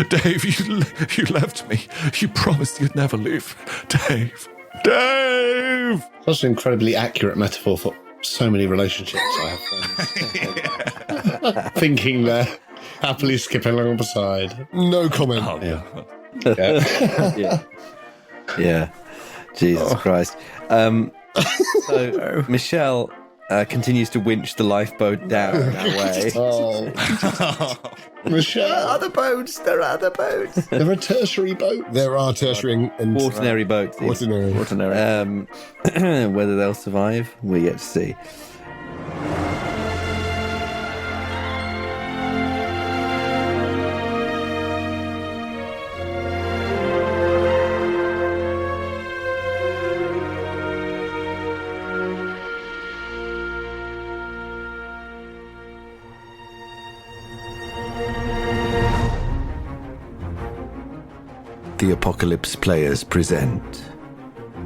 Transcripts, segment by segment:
Dave, you left me. You promised you'd never leave. Dave! Dave! Such an incredibly accurate metaphor for so many relationships I have. Thinking there, happily skipping along beside. No comment. Oh, Yeah. Yeah. Jesus Christ. So Michelle continues to winch the lifeboat down that way. Michelle. There are other boats. There are other boats. There are tertiary boats. There are tertiary and Quaternary boats. Quaternary. Whether they'll survive, we're yet to see. The Apocalypse players present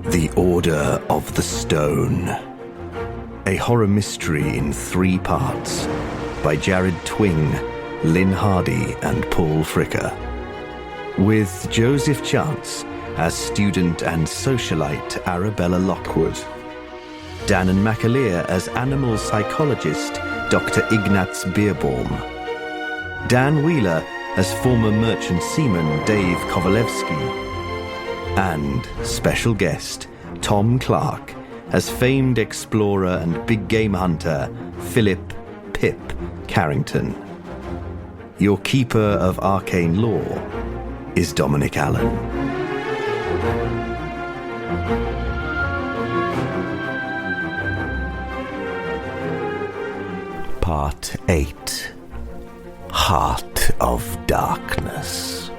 The Order of the Stone, a horror mystery in 3 parts by Jared Twing, Lynne Hardy and Paul Fricker, with Joseph Chance as student and socialite Arabella Lockwood, Danann McAleer as animal psychologist Dr. Ignaz Bierbaum, Dan Wheeler as former merchant seaman Dave Kovalevskii, and special guest Tom Clark as famed explorer and big game hunter Philip Pip Carrington. Your keeper of arcane lore is Dominic Allen. Part 8. Heart of Darkness.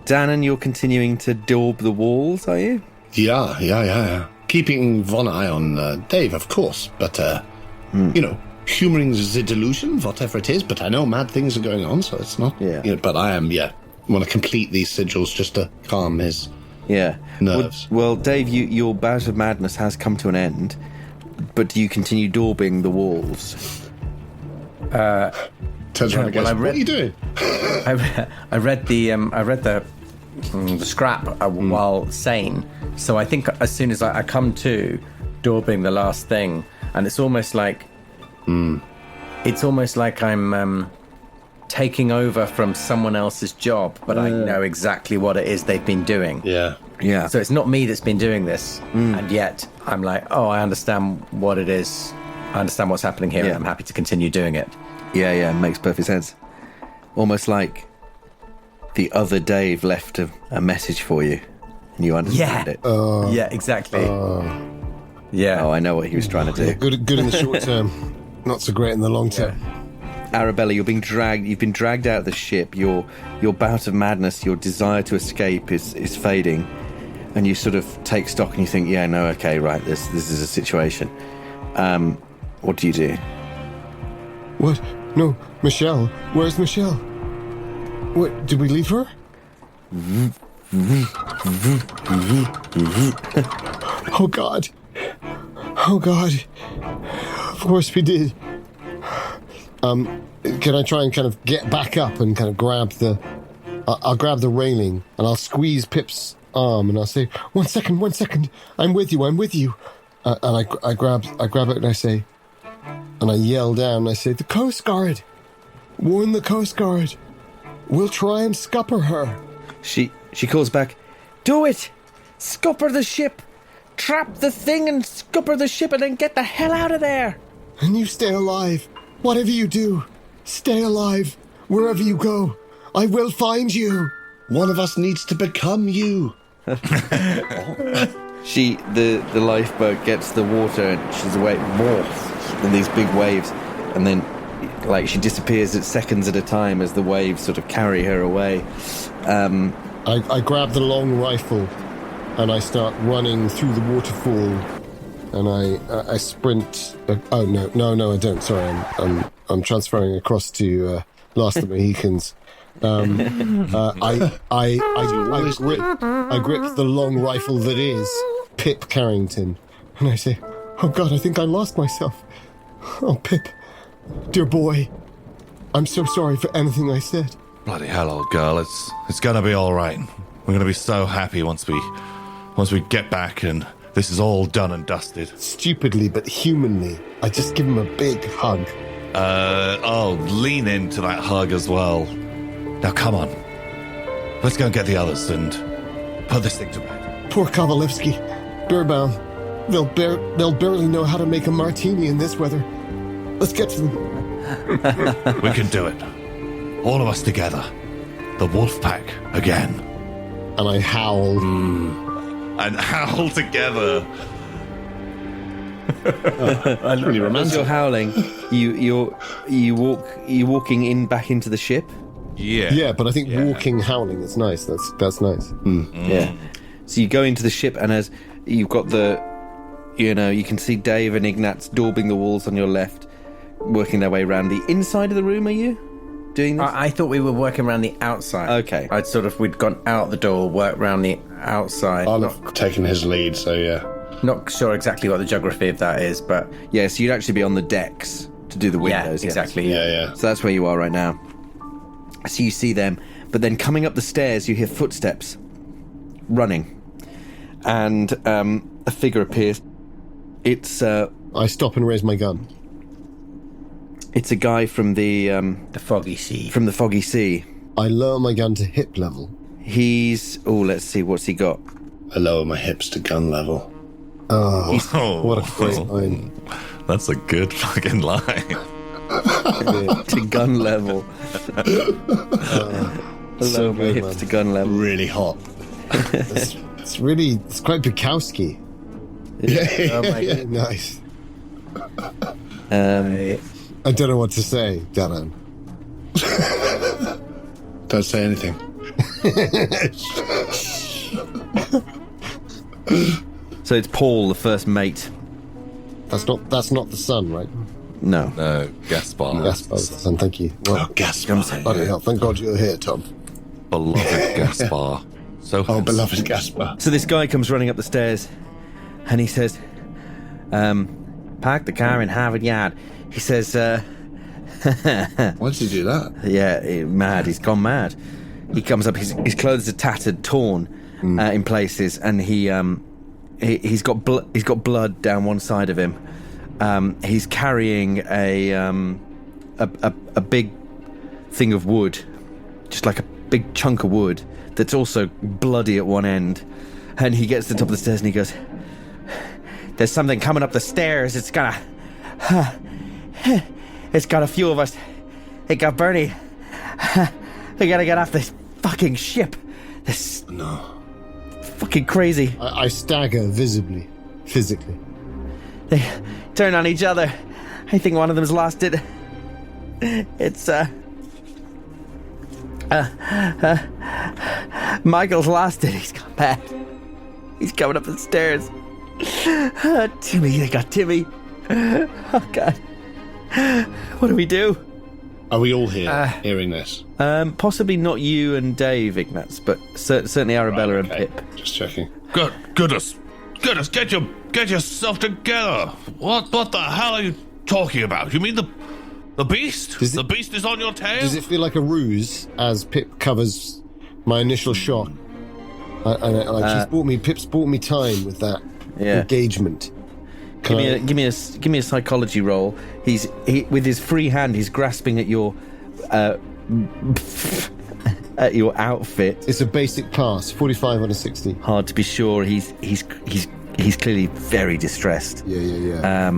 Danann, you're continuing to daub the walls, are you? Yeah. Keeping one eye on Dave, of course, but, humouring the delusion, whatever it is, but I know mad things are going on, so it's not... Yeah. But I am, want to complete these sigils just to calm his nerves. Well, Dave, your bout of madness has come to an end, but do you continue daubing the walls? Turns around and goes, what are you doing? I read the scrap while sane, so I think as soon as I come to daubing the last thing, and it's almost like I'm taking over from someone else's job, but I know exactly what it is they've been doing. Yeah. So it's not me that's been doing this, and yet I'm like, I understand what it is. I understand what's happening here, and I'm happy to continue doing it. Yeah, makes perfect sense. Almost like the other Dave left a message for you, and you understand it. Yeah, exactly. Yeah. Oh, I know what he was trying to do. Yeah, good in the short term, not so great in the long term. Arabella, you've been dragged out of the ship. Your bout of madness, your desire to escape is fading, and you sort of take stock and you think, this is a situation. What do you do? What? No, Michelle. Where's Michelle? What? Did we leave her? Oh God. Of course we did. Can I try and kind of get back up and kind of grab I'll grab the railing and I'll squeeze Pip's arm and I'll say, one second, I'm with you. And I grab it and I say, and I yell down and I say, the Coast Guard! Warn the Coast Guard! We'll try and scupper her. She calls back, do it! Scupper the ship! Trap the thing and scupper the ship and then get the hell out of there! And you stay alive. Whatever you do, stay alive. Wherever you go, I will find you. One of us needs to become you. The lifeboat gets the water and she's away in these big waves, and then she disappears at seconds at a time as the waves sort of carry her away. I grab the long rifle and I start running through the waterfall. And I sprint. No, I don't. Sorry, I'm transferring across to Last of the Mohicans, I grip the long rifle that is Pip Carrington, and I say, "Oh God, I think I lost myself. Oh, Pip, dear boy, I'm so sorry for anything I said." Bloody hell, old girl, it's gonna be all right. We're gonna be so happy once we get back and this is all done and dusted. Stupidly but humanly, I just give him a big hug. Lean into that hug as well. Now come on, let's go and get the others and put this thing to bed. Poor Kovalevskii, Bierbaum. They'll barely know how to make a martini in this weather. Let's get to them. We can do it. All of us together. The wolf pack again. And I howl. And howl together. That's really As romantic. you're howling, you're walking in back into the ship. Yeah. Yeah, but I think walking, howling is nice. That's nice. Yeah. So you go into the ship, and as you've got you can see Dave and Ignaz daubing the walls on your left, working their way around the inside of the room. Are you doing this? I thought we were working around the outside. Okay. We'd gone out the door, worked around the outside. I'll have taken his lead, so yeah. Not sure exactly what the geography of that is, but Yeah, so you'd actually be on the decks to do the windows. yeah, exactly. Yeah. So that's where you are right now. So you see them, but then coming up the stairs, you hear footsteps running, and a figure appears. It's I stop and raise my gun. it's a guy from the Foggy Sea. from the Foggy Sea. I lower my gun to hip level. He's let's see, what's he got? I lower my hips to gun level. Oh, What a great line. That's a good fucking line. To gun level. So my good, hips man. to gun level. Really hot. It's quite Bukowski. Oh my God. Nice. I don't know what to say, Danann. Don't say anything. So it's Paul, the first mate. That's not the sun, right? No. No, Gaspar. Yes, the sun. Thank you. Well, Gaspar. bloody hell! Thank God you're here, Tom. Beloved Gaspar. So Oh, handsome. beloved Gaspar. So this guy comes running up the stairs, and he says, "Park the car in Harvard Yard." He says, Why did he do that? mad. He's gone mad. He comes up. His clothes are tattered, torn in places, and he's got blood down one side of him. He's carrying a big thing of wood, just like a big chunk of wood that's also bloody at one end. And he gets to the top of the stairs and he goes, "There's something coming up the stairs. It's got a few of us. It got Bernie. We gotta get off this fucking ship. This fucking crazy." I stagger visibly, physically. They turn on each other. I think one of them's lost it. It's Michael's lost it. He's gone bad. He's coming up the stairs. Timmy, they got Timmy. Oh God. What do we do? Are we all here hearing this? Possibly not you and Dave, Ignaz, but certainly Arabella and Okay, Pip. just checking. Goodness, get yourself together. What the hell are you talking about? You mean the beast? Does it- The beast is on your tail? Does it feel like a ruse as Pip covers my initial shot? Pip's bought me time with that engagement. Give me a psychology roll. He with his free hand, he's grasping at your outfit. It's a basic pass, 45 on a 60. Hard to be sure. He's clearly very distressed. Yeah.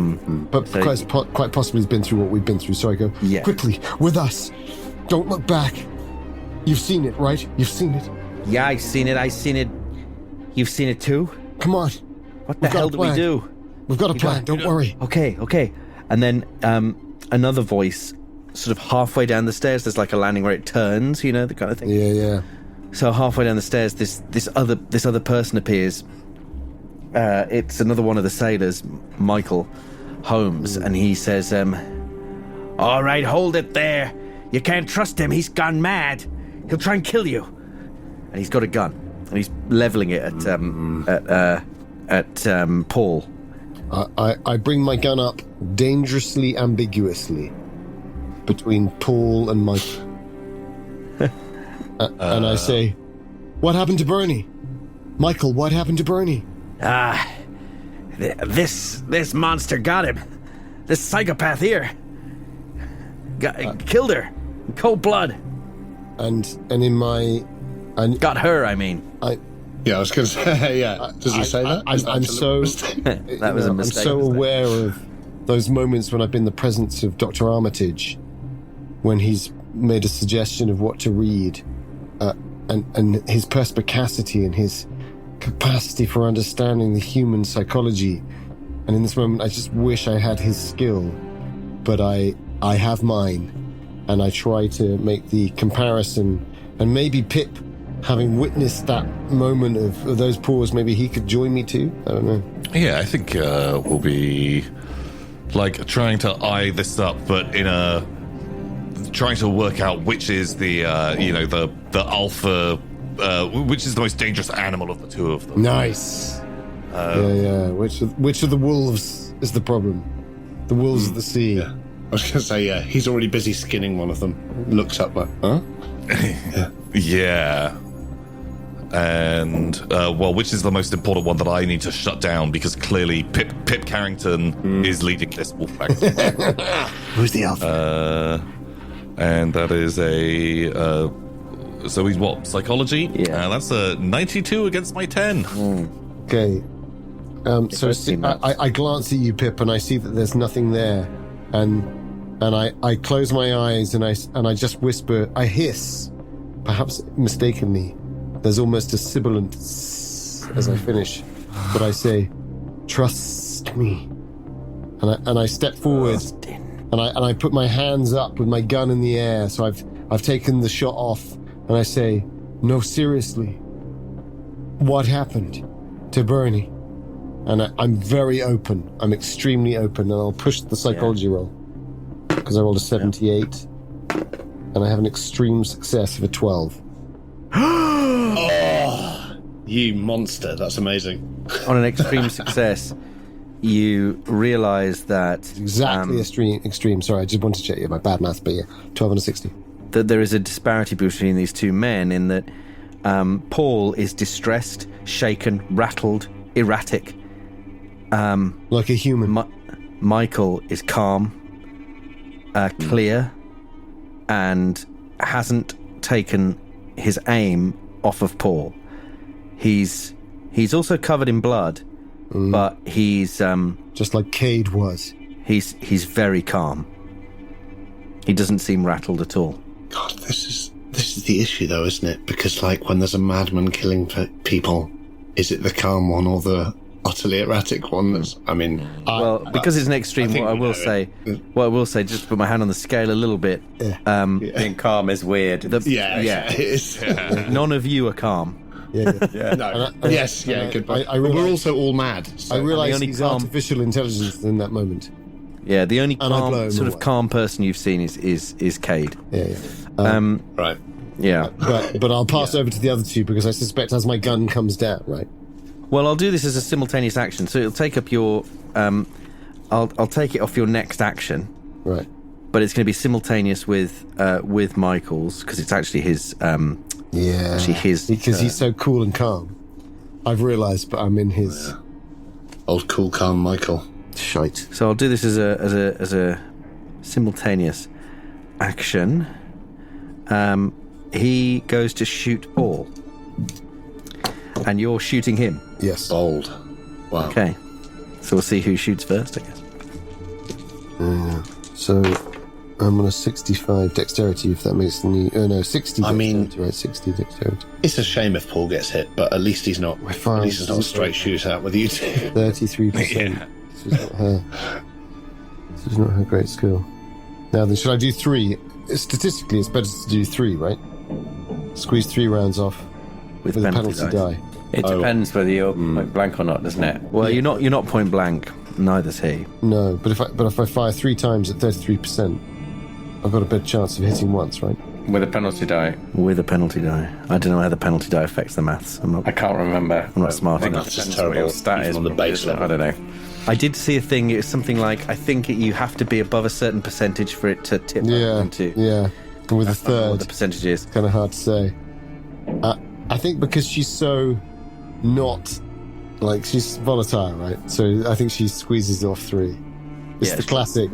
But So- quite possibly he's been through what we've been through. So I go, Yeah. quickly, with us. Don't look back. You've seen it, right? You've seen it. Yeah, I've seen it. You've seen it too. Come on. What the We've got hell a do we plan. do? We've got a plan. Don't worry. Okay. And then another voice, sort of halfway down the stairs. There's like a landing where it turns, the kind of thing. Yeah. So halfway down the stairs, this other person appears. It's another one of the sailors, Michael Holmes, and he says, "All right, hold it there. You can't trust him. He's gone mad. He'll try and kill you. And he's got a gun, and he's leveling it at Paul. I bring my gun up dangerously ambiguously between Paul and Mike. And I say, what happened to Bernie? Michael, what happened to Bernie? This monster got him. This psychopath here. Killed her. In cold blood. And in my... Got her, I mean. Yeah, I was going to say, yeah. Does he say that? I'm so... That was a mistake. I'm so aware of those moments when I've been in the presence of Dr. Armitage, when he's made a suggestion of what to read, and his perspicacity and his capacity for understanding the human psychology. And in this moment, I just wish I had his skill, but I have mine, and I try to make the comparison. And maybe Pip, having witnessed that moment of those paws, maybe he could join me too. I don't know. Yeah, I think we'll be like trying to eye this up, but in a trying to work out which is the the alpha, which is the most dangerous animal of the two of them. Nice. Yeah. Which of the wolves is the problem? The wolves of the sea. Yeah. I was going to say, yeah, he's already busy skinning one of them. Looks up like, huh? Yeah. And, which is the most important one that I need to shut down, because clearly Pip Carrington is leading this wolf pack. Who's the alpha? And that is so he's what? Psychology? Yeah. That's a 92 against my 10. Okay. So I glance at you, Pip, and I see that there's nothing there. And I close my eyes and I just whisper, I hiss, perhaps mistakenly. There's almost a sibilant as I finish, but I say, trust me. And I step forward and I put my hands up with my gun in the air. So I've taken the shot off and I say, no, seriously, what happened to Bernie? And I'm very open. I'm extremely open, and I'll push the psychology roll because I rolled a 78, and I have an extreme success of a 12. Oh, you monster! That's amazing. On an extreme success, you realise that Exactly extreme. Sorry, I just wanted to check you. My bad math, but yeah, 12 and a 60. that there is a disparity between these two men in that Paul is distressed, shaken, rattled, erratic. Like a human. Michael is calm, clear, and hasn't taken his aim off of Paul. He's also covered in blood, but he's just like Cade was. He's very calm. He doesn't seem rattled at all. God, this is the issue, though, isn't it? Because, like, when there's a madman killing people, is it the calm one or the utterly erratic one? That's, I mean, because it's an extreme. What I will say, just to put my hand on the scale a little bit. Being calm is weird. it is. None of you are calm. Yeah. No. Good. But I realize, we're also all mad. So. I realize only he's calm- artificial intelligence in that moment. Yeah, the only And I blow him sort of away. calm person you've seen is Cade. Yeah. Right. Yeah. But I'll pass over to the other two because I suspect as my gun comes down, right? Well, I'll do this as a simultaneous action, so it'll take up your. I'll take it off your next action, Right. but it's going to be simultaneous with Michael's because it's actually his. Yeah. Actually, his because he's so cool and calm. I've realised, but I'm in his Old cool, calm Michael. shite. So I'll do this as a simultaneous action. He goes to shoot Paul, and you're shooting him. Yes. Bold. Wow. Okay, so we'll see who shoots first, I guess. So I'm on a 65 dexterity, if that makes any. 60. I mean- dexterity, right? 60 dexterity. It's a shame if Paul gets hit, but at least he's not. fine. At least it's not a straight shootout with you two. 33%. Yeah. This is not her. This is not her great skill. Now then, should I do 3? Statistically, it's better to do 3, right? Squeeze 3 rounds off With with a penalty penalty die. It depends whether you're point blank or not, doesn't it? Well, you're not point blank. Neither's he. No, but if I fire 3 times at 33%, I've got a better chance of hitting once, right? With a penalty die. With a penalty die. I don't know how the penalty die affects the maths. I can't remember. I'm not smart enough. That's just terrible. Stat Even is on the base level. I don't know. I did see a thing. It's something like, I think you have to be above a certain percentage for it to tip into. Yeah. And with a I don't know what third, the percentage is. kind of hard to say. I think because she's so not, like, she's volatile, right? So I think she squeezes off 3. It's the classic.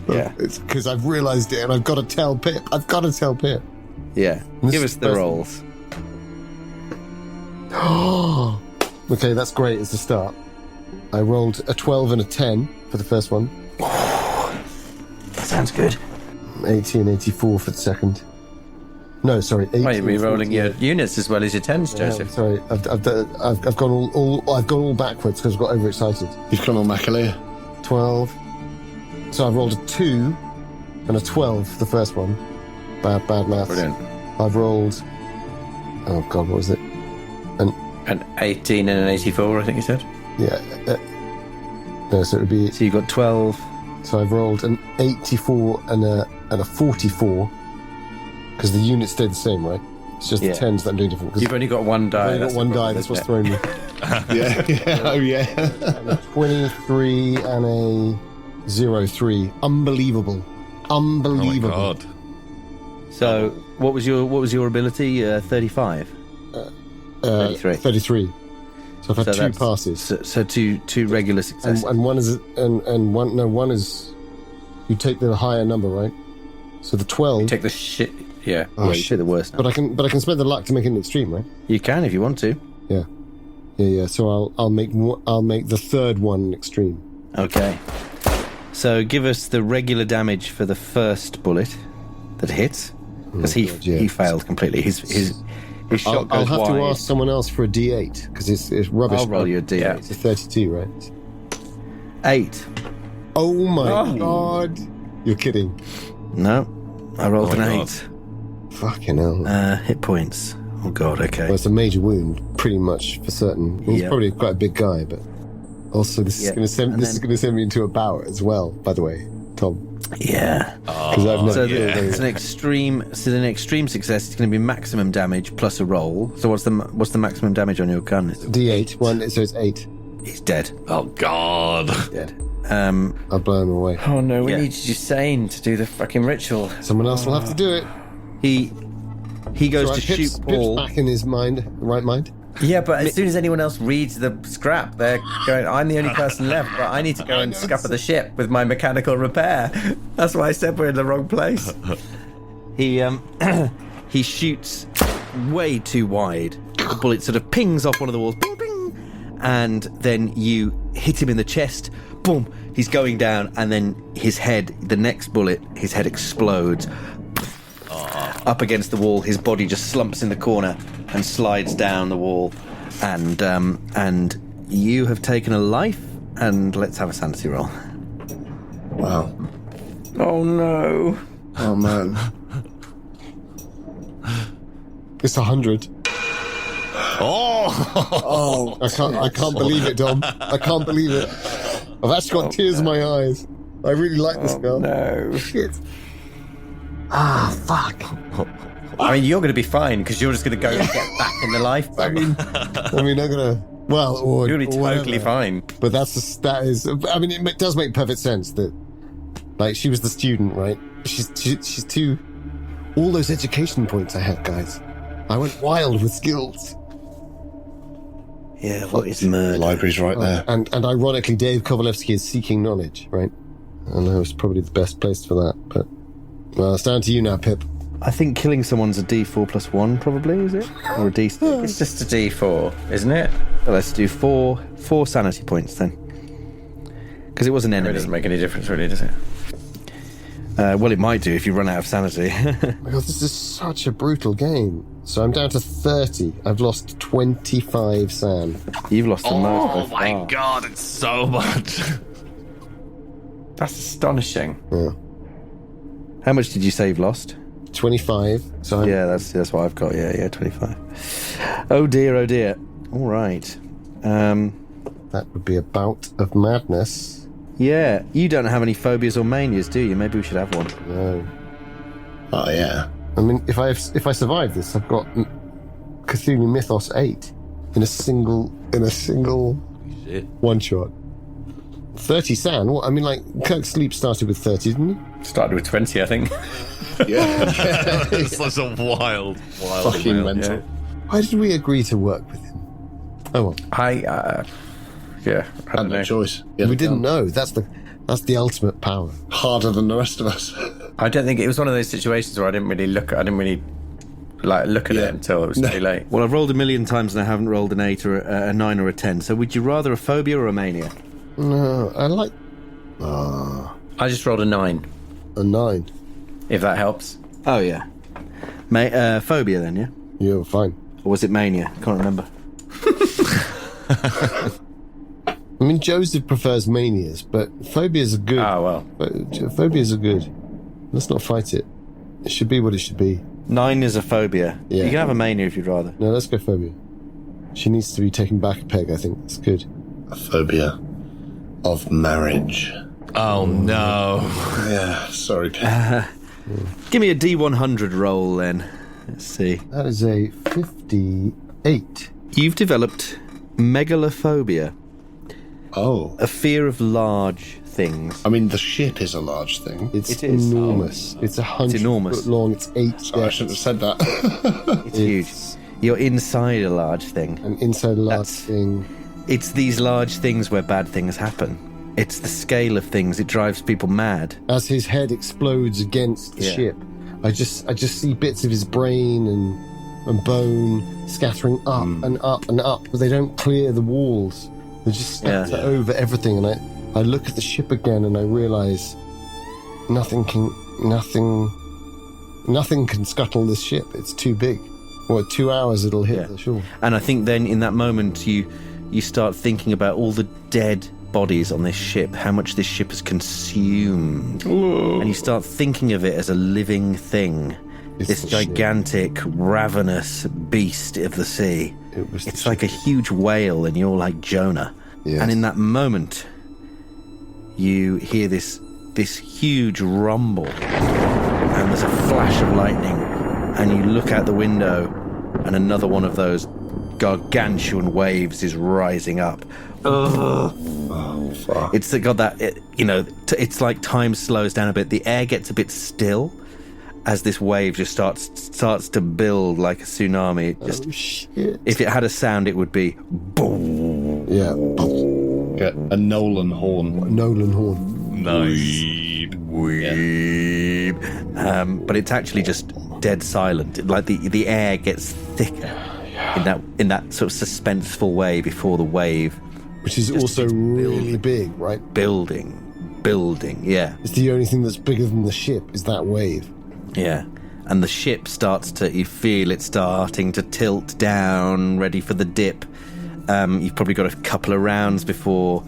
Yeah. It's because I've realised it and I've got to tell Pip. Yeah. This Give is us the first- rolls. Okay, that's great as the start. I rolled a 12 and a 10 for the first one. That sounds good. 18, 84 for the second. No, sorry. 18, Why are you re-rolling 48. your units as well as your tens, Yeah, Joseph? sorry, I've gone I've gone all backwards because I got overexcited. You've gone on McAleer. 12. So I've rolled a 2 and a 12 for the first one. Bad maths. Brilliant. I've rolled. Oh God, what was it? An 18 and an 84, I think you said. Yeah. No, so it would be. So you've got 12. So I've rolled an 84 and a 44 because the units stayed the same, right? It's just Yeah. the 10s that I'm doing different. 'cause You've only got one die. I've only that's got one the die. problem, That's what's isn't thrown me. Oh yeah. And a 23 and a 03. Unbelievable. Oh my Unbelievable. god. So what was your ability? 35. 33. 33. So I've had So 2 that's- passes. So two regular successes. And one is one is you take the higher number, right? So the 12. it? Take the shit. Yeah. Oh, yeah, you take the worst. But I can spend the luck to make it an extreme, right? You can if you want to. Yeah. So I'll make the third one an extreme. Okay. So give us the regular damage for the first bullet that hits, because God, yeah. he failed completely. His shot I'll goes have wide. to ask someone else for a D8 because it's rubbish. I'll roll you a D8. It's a 32, right? 8. Oh my God! You're kidding. No, I rolled Oh my an God. 8. Fucking hell. Hit points. Oh God. Okay. Well, it's a major wound, pretty much for certain. He's Yeah. probably quite a big guy, but also this Yeah. is going And to send me into a bout as well. By the way, Tom, Yeah. because I've never. So yeah. it's an extreme. So an extreme success. It's going to be maximum damage plus a roll. So what's the maximum damage on your gun? D8 one, so it's 8. He's dead. Oh god. Dead. I'll blow him away. Oh no, we Yeah. need you sane to do the fucking ritual. Someone else will have to do it. He goes So to Pip's shoot Paul. back in his right mind. Yeah, but as soon as anyone else reads the scrap, they're going, I'm the only person left, but I need to go and scupper the ship with my mechanical repair. That's why I said we're in the wrong place. He he shoots way too wide. The bullet sort of pings off one of the walls, bing, bing, and then you hit him in the chest. Boom! He's going down, and then his head. The next bullet, his head explodes up against the wall. His body just slumps in the corner and slides down the wall. And you have taken a life. And let's have a sanity roll. Wow. Oh no. Oh man. It's 100. Oh. I can't believe it, Dom. I can't believe it. I've actually got tears in my eyes. I really like this girl. No. Shit. Ah, fuck. I mean, you're going to be fine because you're just going to go and get back in the lifeboat. I mean, I'm gonna. Well, or You're going to be or totally whatever. fine. But that is. I mean, it does make perfect sense that, like, she was the student, right? She's too. All those education points I had, guys. I went wild with skills. Yeah, what is The murder? library's right there. And ironically, Dave Kovalevskii is seeking knowledge, right? And I was probably the best placed for that. But well, it's down to you now, Pip. I think killing someone's a D4 plus 1, probably, is it? Or a D6? It's just a D4, isn't it? Well, let's do four sanity points then. Because it was an It enemy. doesn't make any difference, really, does it? Well, it might do if you run out of sanity. Oh my God, this is such a brutal game. So I'm down to 30. I've lost 25 sand. You've lost the most. Oh by my far. god, it's so much. That's astonishing. Yeah. How much did you say you've lost? 25. So I'm, Yeah, that's what I've got. Yeah, 25. Oh dear. All right. that would be a bout of madness. Yeah, you don't have any phobias or manias, do you? Maybe we should have one. No. Oh, yeah. I mean, if I survive this, I've got Cthulhu Mythos 8 in a single Shit. one shot. 30 sand. What? I mean, like, Kirk's Sleep started with 30, didn't he? Started with 20, I think. Yeah. That's such a wild Fucking amount. mental. Why did we agree to work with him? Oh well, I Had don't no know. choice. we didn't know. That's the ultimate power. Harder than the rest of us. I don't think it was one of those situations where I didn't really look at it until it was too late. Well, I've rolled a million times and I haven't rolled an 8 or a 9 or a 10. So would you rather a phobia or a mania? No, I like I just rolled a 9, a 9. if that helps. Oh, yeah. Phobia then, yeah? You're fine. Or was it mania? Can't remember. I mean, Joseph prefers manias, but phobias are good. Oh, well. Phobias are good. Let's not fight it. It should be what it should be. 9 is a phobia. Yeah. You can have a mania if you'd rather. No, let's go phobia. She needs to be taken back a peg, I think. It's good. A phobia of marriage. Oh no. Yeah, sorry, Pip. Give me a D100 roll then. Let's see. That is a 58. You've developed megalophobia, Oh. a fear of large things. I mean, the ship is a large thing. It's It is. enormous. It's 100 enormous. foot long. It's 8 Sorry, I shouldn't have said that. It's huge. You're inside a large thing. And inside a large That's- thing. It's these large things where bad things happen. It's the scale of things. It drives people mad. As his head explodes against the Yeah. ship, I just see bits of his brain and bone scattering up and up and up, but they don't clear the walls. They just scatter Yeah. over everything. And I look at the ship again and I realize nothing can scuttle this ship. It's too big. Well, 2 hours it'll hit Yeah. the shore. And I think then in that moment you start thinking about all the dead bodies on this ship, how much this ship has consumed. And you start thinking of it as a living thing. It's This the ship. gigantic, ravenous beast of the sea. It was the It's like a huge whale and you're like Jonah. Yes. And in that moment, you hear this huge rumble and there's a flash of lightning and you look out the window and another one of those gargantuan waves is rising up. Oh, fuck. It's got that, it's like time slows down a bit. The air gets a bit still as this wave just starts to build like a tsunami. It just, Oh, shit. if it had a sound, it would be boom. Yeah. Yeah, a Nolan horn. Nolan horn. Nice. But it's actually just dead silent. Like the air gets thicker in that sort of suspenseful way before the wave. Which is Just also keeps really big, right? Building. Yeah. It's the only thing that's bigger than the ship is that wave. Yeah. And the ship you feel it starting to tilt down, ready for the dip. You've probably got a couple of rounds before,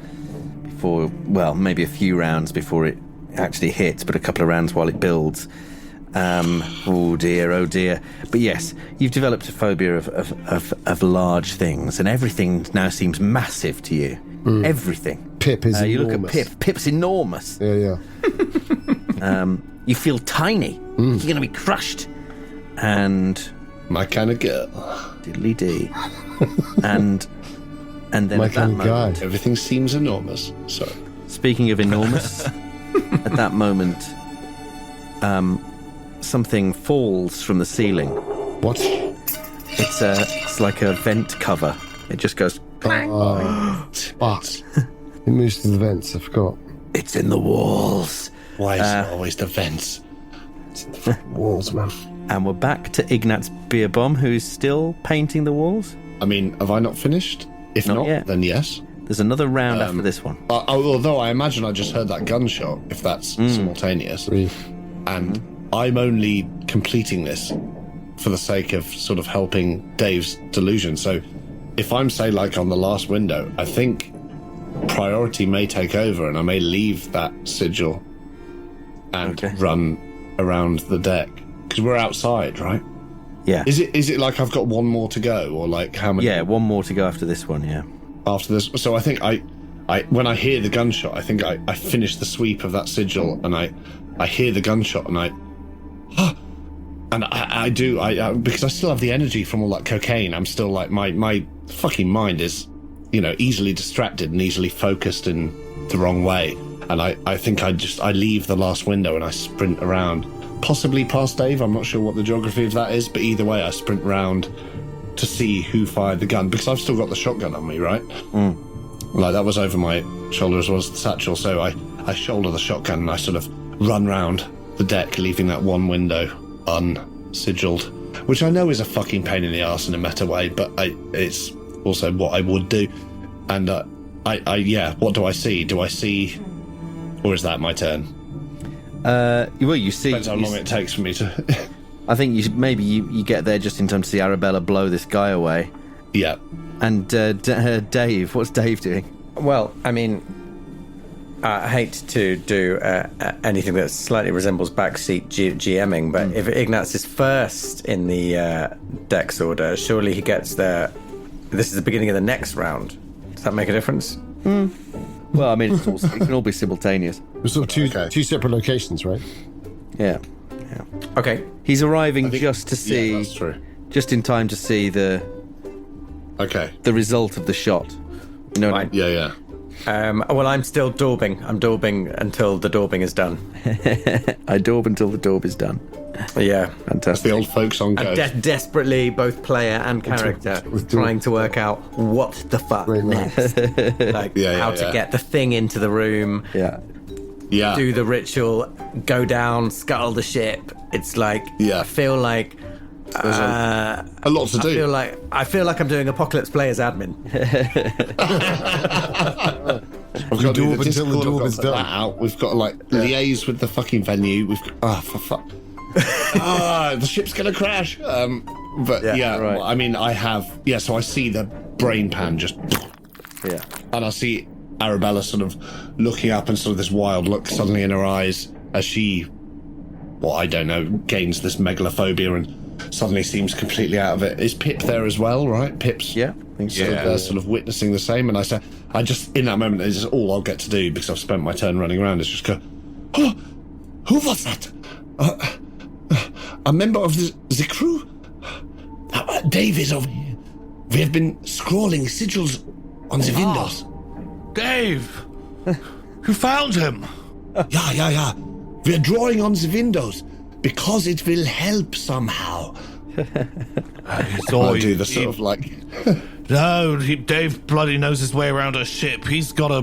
well, maybe a few rounds before it actually hits, but a couple of rounds while it builds. Oh dear. But yes, you've developed a phobia of large things, and everything now seems massive to you. Everything. Pip is You enormous. look at Pip. Pip's enormous. Yeah. You feel tiny. You're going to be crushed. And My kind of girl. diddly dee. and then My at that kind of moment, guy. Everything seems enormous. Sorry. speaking of enormous, at that moment, something falls from the ceiling. What? It's like a vent cover. It just goes. Fuck. It moves through the vents, I forgot. It's in the walls. Why is it always the vents? Walls, man. And we're back to Ignaz Bierbaum, who's still painting the walls. I mean, have I not finished? If Not not, yet. then yes. There's another round after this one. Although I imagine I just heard that gunshot, if that's simultaneous. And I'm only completing this for the sake of sort of helping Dave's delusion. So if I'm, say, like on the last window, I think priority may take over and I may leave that sigil and run around the deck. Because we're outside, right? Yeah. Is it like I've got one more to go, or like how many? Yeah, one more to go after this one, yeah. After this, so I think I when I hear the gunshot, I think I finish the sweep of that sigil, and I hear the gunshot, and And I do, because I still have the energy from all that cocaine. I'm still like, my fucking mind is, easily distracted and easily focused in the wrong way. And I think I leave the last window and I sprint around, possibly past Dave. I'm not sure what the geography of that is, but either way, I sprint around to see who fired the gun, because I've still got the shotgun on me, right? Like, that was over my shoulder as well as the satchel, so I shoulder the shotgun and I sort of run round the deck, leaving that one window unsigilled, which I know is a fucking pain in the arse in a meta way, but it's also what I would do. And what do I see? Do I see, or is that my turn? Well, you see. Depends how long it takes for me to. I think you get there just in time to see Arabella blow this guy away. Yeah. And Dave, what's Dave doing? Well, I mean, I hate to do anything that slightly resembles backseat GMing, but if Ignaz is first in the dex order, surely he gets there. This is the beginning of the next round. Does that make a difference? Well, I mean, it can all be simultaneous. There's sort of two separate locations, right? Yeah. Okay. He's arriving just to see. Yeah, that's true. Just in time to see the result of the shot. You know what I mean? Yeah. Well, I'm still daubing. I'm daubing until the daubing is done. I daub until the daub is done. Yeah. Fantastic. That's the old folk song I'm goes. desperately, both player and character, trying to work out what the fuck Great next. Like, how to get the thing into the room, Yeah. do the ritual, go down, scuttle the ship. It's like, I feel like... a lot to do. I feel like I'm doing Apocalypse Players admin. I've got to do daub the until the Discord, daub I've got is to done. that out. We've got to liaise with the fucking venue. We've got, for fuck. The ship's gonna crash. But right. well, I mean, I have so I see the brain pan just and I see Arabella sort of looking up and sort of this wild look suddenly in her eyes as she, I don't know, gains this megalophobia and suddenly seems completely out of it. Is Pip there as well, right? Pip's I think so. they're sort of witnessing the same, and I just in that moment, it's just all I'll get to do because I've spent my turn running around is just go, oh, who was that? A member of the crew? Dave is over here. We have been scrawling sigils on the windows. Dave! You found him! Yeah. We're drawing on the windows because it will help somehow. So I do the sort of like... No, Dave bloody knows his way around a ship. He's got a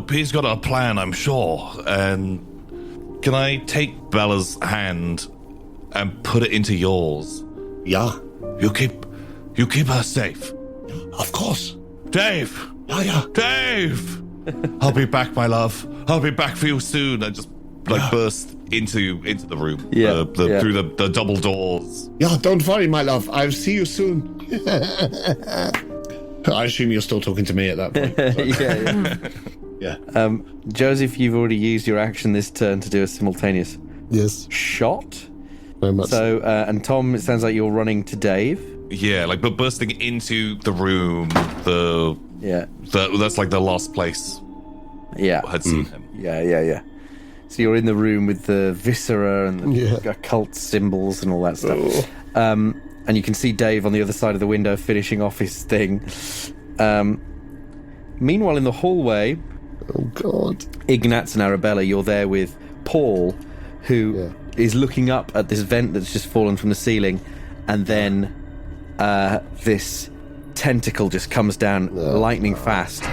plan, I'm sure. And can I take Bella's hand and put it into yours? Yeah. You keep her safe. Of course. Dave! Yeah. Dave! I'll be back, my love. I'll be back for you soon. I just burst into the room. Through the double doors. Yeah, don't worry, my love. I'll see you soon. I assume you're still talking to me at that point. Yeah. Joseph, you've already used your action this turn to do a simultaneous shot. Very much. So, and Tom, it sounds like you're running to Dave. Yeah, but bursting into the room, that's like the last place Yeah. I had seen him. Yeah. So you're in the room with the viscera and the occult symbols and all that stuff. And you can see Dave on the other side of the window finishing off his thing. Meanwhile, in the hallway, oh God, Ignaz and Arabella, you're there with Paul, who is looking up at this vent that's just fallen from the ceiling, and then this tentacle just comes down lightning fast,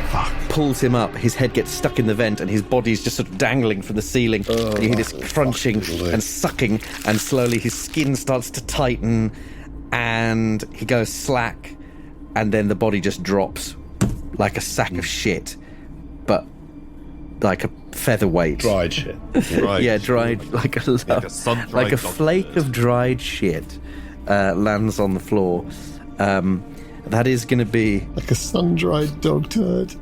pulls him up, his head gets stuck in the vent, and his body's just sort of dangling from the ceiling. And you hear this crunching and sucking, and slowly his skin starts to tighten, and he goes slack, and then the body just drops like a sack of shit, but like a featherweight. Dried shit. Yeah, dried, like a flake of dried shit lands on the floor. That is going to be like a sun-dried dog turd.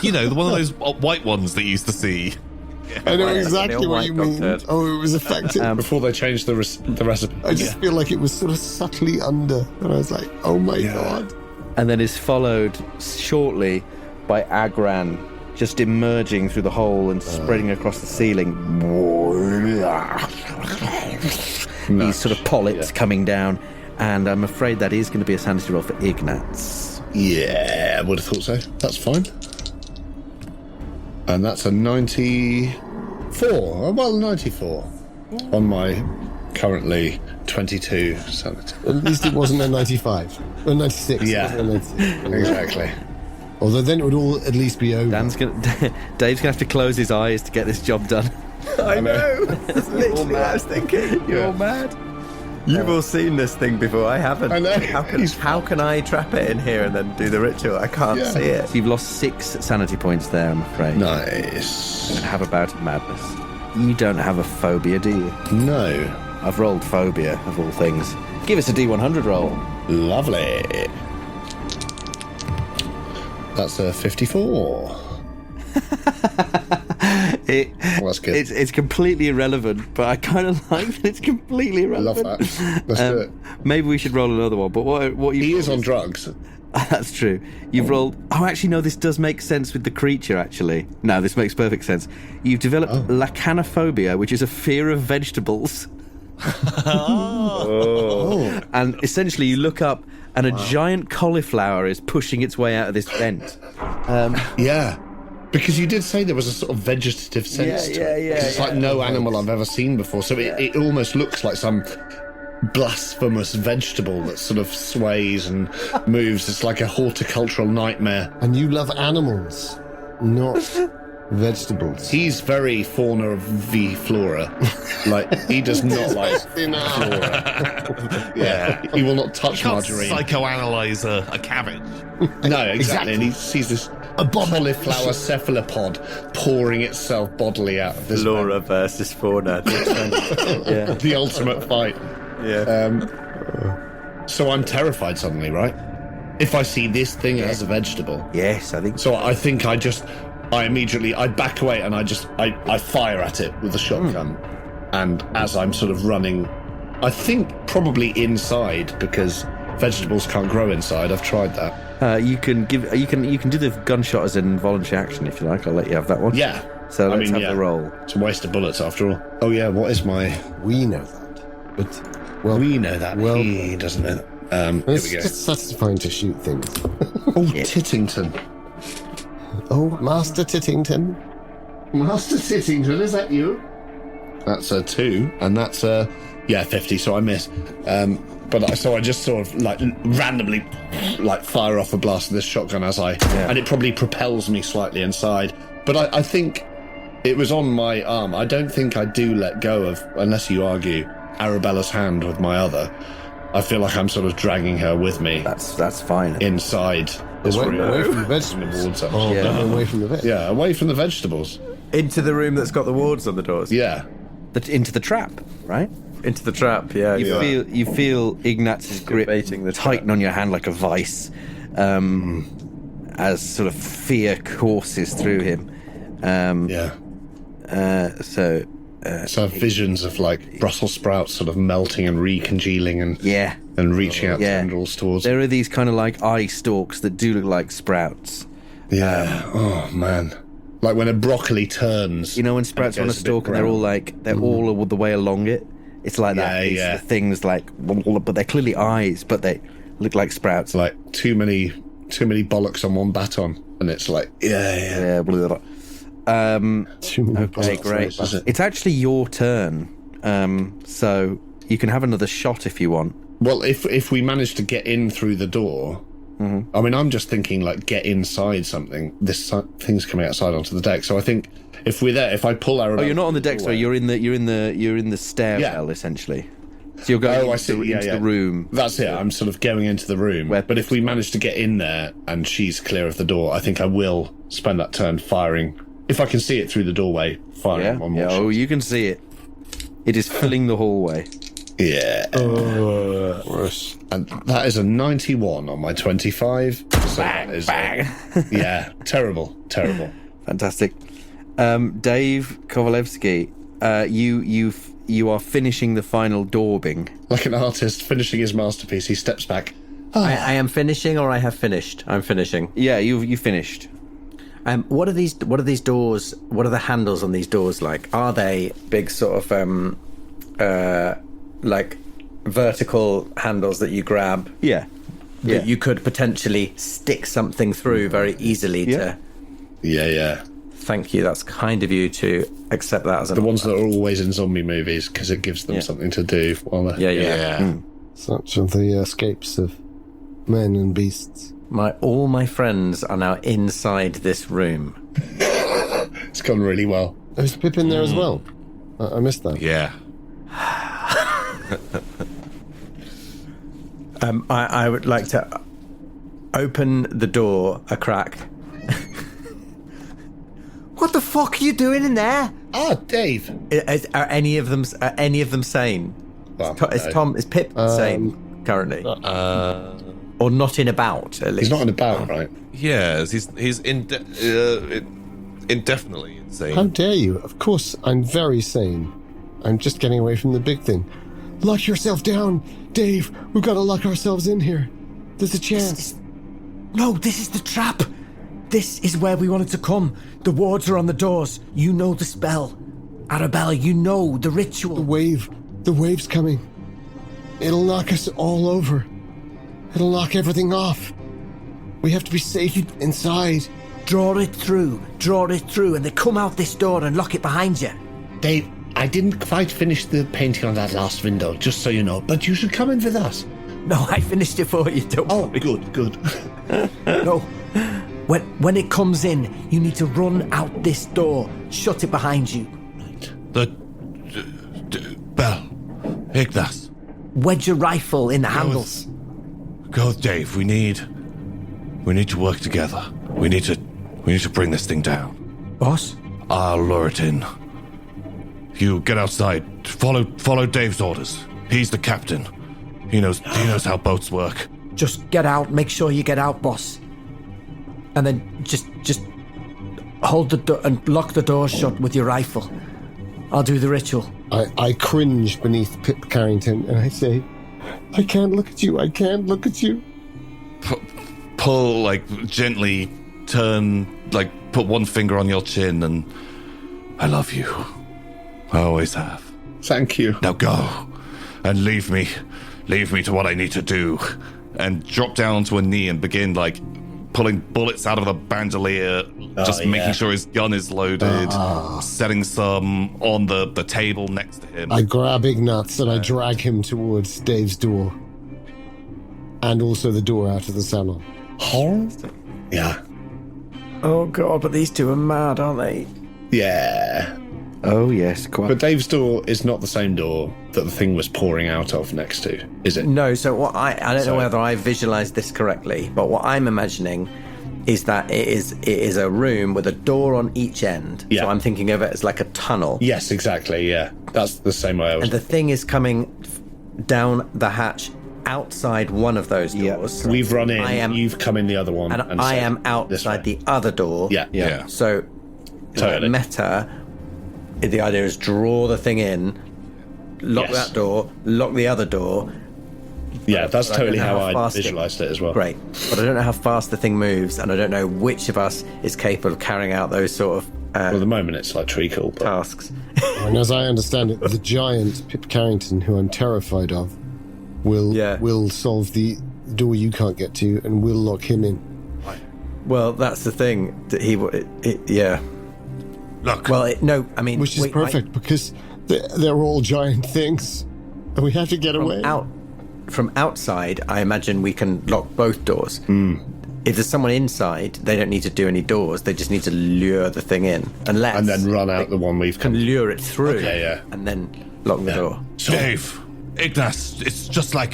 You know, one of those white ones that you used to see. I know exactly what you mean. Turd. Oh, it was effective. Before they changed the recipe. I just feel like it was sort of subtly under, and I was like, oh my God. and then is followed shortly by Agran just emerging through the hole and spreading across the ceiling. these sort of polyps coming down, and I'm afraid that is going to be a sanity roll for Ignaz. Yeah, I would have thought so. That's fine. And that's a 94. Well, 94 on my currently 22 sanity. At least it wasn't a 95. Or 96. Yeah. It wasn't a 96. Exactly. Although then it would all at least be over. Dave's going to have to close his eyes to get this job done. I know. That's literally what I was thinking. You're all mad. You've all seen this thing before. I haven't. I know. How can I trap it in here and then do the ritual? I can't see it. So you've lost 6 sanity points there, I'm afraid. Nice. And have a bout of madness. You don't have a phobia, do you? No. I've rolled phobia, of all things. Give us a D100 roll. Lovely. That's a 54. Well, that's good. It's completely irrelevant, but I kind of like that it's completely irrelevant. Love that. Let's do it. Maybe we should roll another one. But what you? He is on drugs. That's true. You've rolled. Oh, actually, no. This does make sense with the creature. Actually, no. This makes perfect sense. You've developed lacanophobia, which is a fear of vegetables. And essentially, you look up, and a giant cauliflower is pushing its way out of this vent. Yeah. Because you did say there was a sort of vegetative sense to it. Yeah. It's like no animal I've ever seen before. So it almost looks like some blasphemous vegetable that sort of sways and moves. It's like a horticultural nightmare. And you love animals, not vegetables. He's very fauna v flora. Like, he does not like flora. Yeah. He will not touch margarine. Psychoanalyze a cabbage. No, exactly. And he sees this cauliflower cephalopod pouring itself bodily out of this Flora versus fauna. the ultimate fight. Yeah. So I'm terrified suddenly, right? If I see this thing as a vegetable. Yes, I think So I think I back away and I fire at it with the shotgun. And as I'm sort of running, I think probably inside, because vegetables can't grow inside. I've tried that. you can do the gunshot as an involuntary action if you like. I'll let you have that one. Yeah. So let's have the roll. It's a waste of bullets after all. Oh yeah, what is my... We know that. But, well, we know that. Well, he doesn't know that. it's Here we go. just satisfying to shoot things. Oh, Tittington. Oh, Master Tittington. Master Tittington, is that you? That's a 2, and that's a 50. So I miss. So I just sort of like randomly like fire off a blast of this shotgun and it probably propels me slightly inside. But I think it was on my arm. I don't think I do let go of, unless you argue, Arabella's hand with my other. I feel like I'm sort of dragging her with me. That's fine. Inside. This Away room. from the vegetables. Away From the vegetables. Yeah, away from the vegetables. Into the room that's got the wards on the doors. Yeah. Into the trap, right? Into the trap, yeah. You feel Ignaz's grip baiting the tighten trap. on your hand like a vice, as sort of fear courses through him. So I have visions of like Brussels sprouts sort of melting and recongealing and reaching out tendrils towards. There are these kind of like eye stalks that do look like sprouts. Yeah. Oh man. Like when a broccoli turns. You know when sprouts are on a stalk and they're all all the way along it? It's like that. Yeah. These things like, but they're clearly eyes, but they look like sprouts. Like too many bollocks on one baton. And it's like, Too many okay, great. It's actually your turn. So you can have another shot if you want. Well, if we manage to get in through the door, I mean, I'm just thinking like get inside something. This thing's coming outside onto the deck. So I think if we're there, if I pull Arabella... Oh, you're not on the deck, sorry. You're in the stairwell essentially. So you're going into the room. That's it. I'm sort of going into the room. But if we manage to get in there and she's clear of the door, I think I will spend that turn firing. If I can see it through the doorway, firing one more shot. Oh, you can see it. It is filling the hallway. Yeah. Worse. And that is a 91 on my 25. So bang. Terrible. Fantastic. Dave Kovalevskii, you are finishing the final daubing. Like an artist finishing his masterpiece, he steps back. I am finishing, or I have finished. I'm finishing. Yeah, you finished. What are these doors? What are the handles on these doors like? Are they big sort of like vertical handles that you grab. Yeah. That you could potentially stick something through very easily to. Yeah. Thank you. That's kind of you to accept that as The ones that are always in zombie movies because it gives them something to do while they're... Yeah. Such are the escapes of men and beasts. All my friends are now inside this room. It's gone really well. Is Pip in there as well? I missed that. Yeah. I would like to open the door a crack. What the fuck are you doing in there? Ah, Dave. Are any of them sane? Well, Is Pip sane currently? Or not in about, at least? He's not in about, right? Yes, he's indefinitely insane. How dare you? Of course, I'm very sane. I'm just getting away from the big thing. Lock yourself down, Dave. We've got to lock ourselves in here. There's a chance. No, this is the trap. This is where we wanted to come. The wards are on the doors. You know the spell. Arabella, you know the ritual. The wave's coming. It'll knock us all over. It'll knock everything off. We have to be safe inside. Draw it through, and then come out this door and lock it behind you. Dave, I didn't quite finish the painting on that last window, just so you know, but you should come in with us. No, I finished it for you, don't worry. Good. No. When it comes in, you need to run out this door. Shut it behind you. The bell. Ignaz. Wedge your rifle in the handles. Go with Dave. We need to work together. We need to bring this thing down. Boss? I'll lure it in. You get outside. Follow Dave's orders. He's the captain. He knows how boats work. Just get out. Make sure you get out, boss. And then just hold the door and lock the door shut with your rifle. I'll do the ritual. I cringe beneath Pip Carrington and I say, I can't look at you. I can't look at you. Pull, gently turn, put one finger on your chin and I love you. I always have. Thank you. Now go and leave me to what I need to do. And drop down to a knee and begin, pulling bullets out of the bandolier, making sure his gun is loaded, setting some on the table next to him. I grab Ignaz and I drag him towards Dave's door. And also the door out of the salon. Yeah. Oh, God, but these two are mad, aren't they? Yeah. Oh, yes, quite. But Dave's door is not the same door that the thing was pouring out of next to, is it? No, so what I don't know whether I visualized this correctly, but what I'm imagining is that it is a room with a door on each end. Yeah. So I'm thinking of it as like a tunnel. Yes, exactly, yeah. That's the same way I was... And the thing is coming down the hatch outside one of those doors. We've run in, you've come in the other one. And I am outside the other door. Yeah. So, Totally. Meta, the idea is draw the thing in, lock that door, lock the other door. Yeah, that's totally how I fast visualized it as well. Great. But I don't know how fast the thing moves, and I don't know which of us is capable of carrying out those sort of well, at the moment it's like treacle, but... tasks. And as I understand it, the giant Pip Carrington, who I'm terrified of, will solve the door you can't get to, and will lock him in. Well, that's the thing. That Look. Well, no, I mean... Which is perfect, because they're all giant things, and we have to get away. From outside, I imagine we can lock both doors. If there's someone inside, they don't need to do any doors. They just need to lure the thing in. And then run out the one we've come... And lure it through. Okay, yeah. And then lock the door. So, Dave, Ignaz, it's just like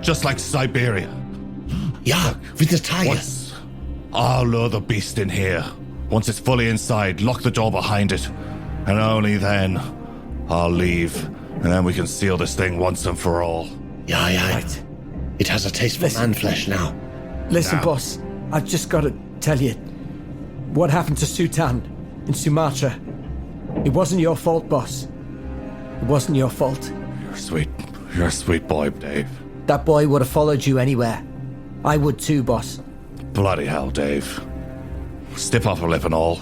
Siberia. Yeah, with the tigers. I'll lure the beast in here. Once it's fully inside, lock the door behind it. And only then I'll leave. And then we can seal this thing once and for all. Yeah. Right. It has a taste for man flesh now. Listen, boss, I've just got to tell you what happened to Sultan in Sumatra. It wasn't your fault, boss. It wasn't your fault. You're a sweet boy, Dave. That boy would have followed you anywhere. I would too, boss. Bloody hell, Dave. Stiff upper lip and all.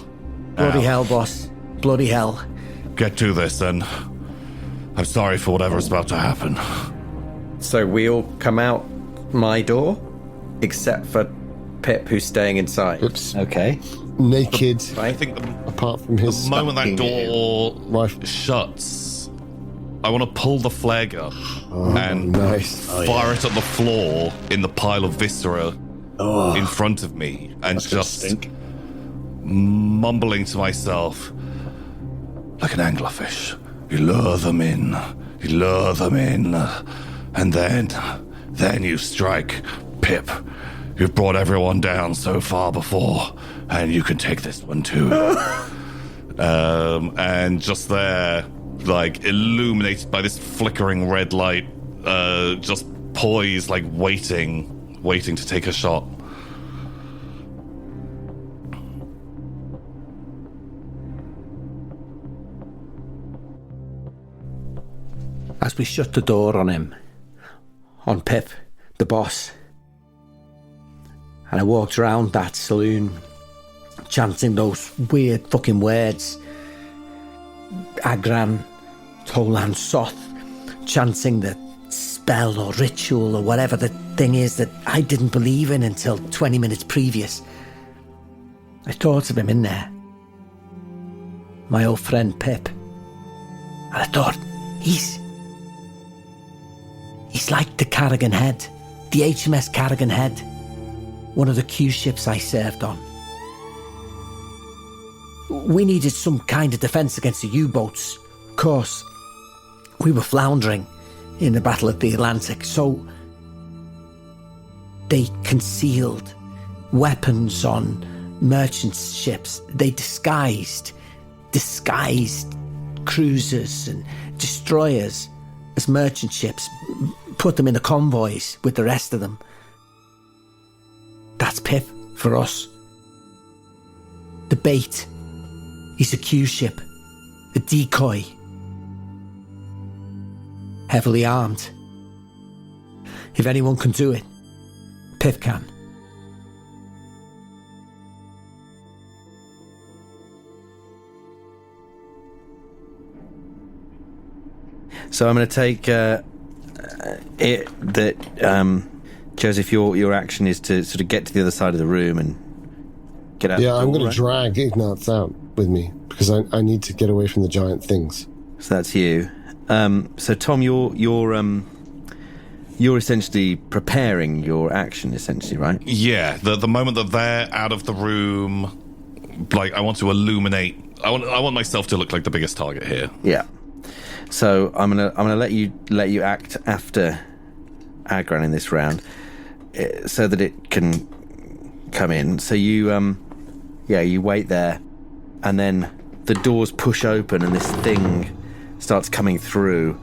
Bloody hell, boss. Bloody hell. Get to this and I'm sorry for whatever's about to happen. So we all come out my door, except for Pip, who's staying inside. Oops. Okay. Naked, I think apart from his... the moment that door Rifle. shuts, I want to pull the flare gun and nice. fire it at the floor in the pile of viscera in front of me, and just mumbling to myself, like an anglerfish, you lure them in, and then you strike. Pip, you've brought everyone down so far before, and you can take this one too. And just there, like, illuminated by this flickering red light, just poised, like, waiting to take a shot. As we shut the door on him, on Pip, the boss, and I walked around that saloon chanting those weird fucking words, Agran, Tolan, Soth, chanting the spell or ritual or whatever the thing is that I didn't believe in until 20 minutes previous. I thought of him in there, my old friend Pip, and I thought, he's like the Carrigan Head, the HMS Carrigan Head, one of the Q ships I served on. We needed some kind of defence against the U-boats. Of course, we were floundering in the Battle of the Atlantic, so they concealed weapons on merchant ships. They disguised cruisers and destroyers as merchant ships, put them in the convoys with the rest of them. That's Pip for us. The bait. He's a Q ship, a decoy, heavily armed. If anyone can do it, Pip can. So I'm going to take it that Joseph, your action is to sort of get to the other side of the room and get out. Yeah, the door, I'm going right? to drag Ignaz out with me because I need to get away from the giant things. So that's you. So Tom, you're essentially preparing your action, essentially, right? Yeah, the moment that they're out of the room, like, I want to illuminate. I want myself to look like the biggest target here. Yeah. So I'm gonna let you act after Agran in this round, so that it can come in. So you you wait there, and then the doors push open, and this thing starts coming through.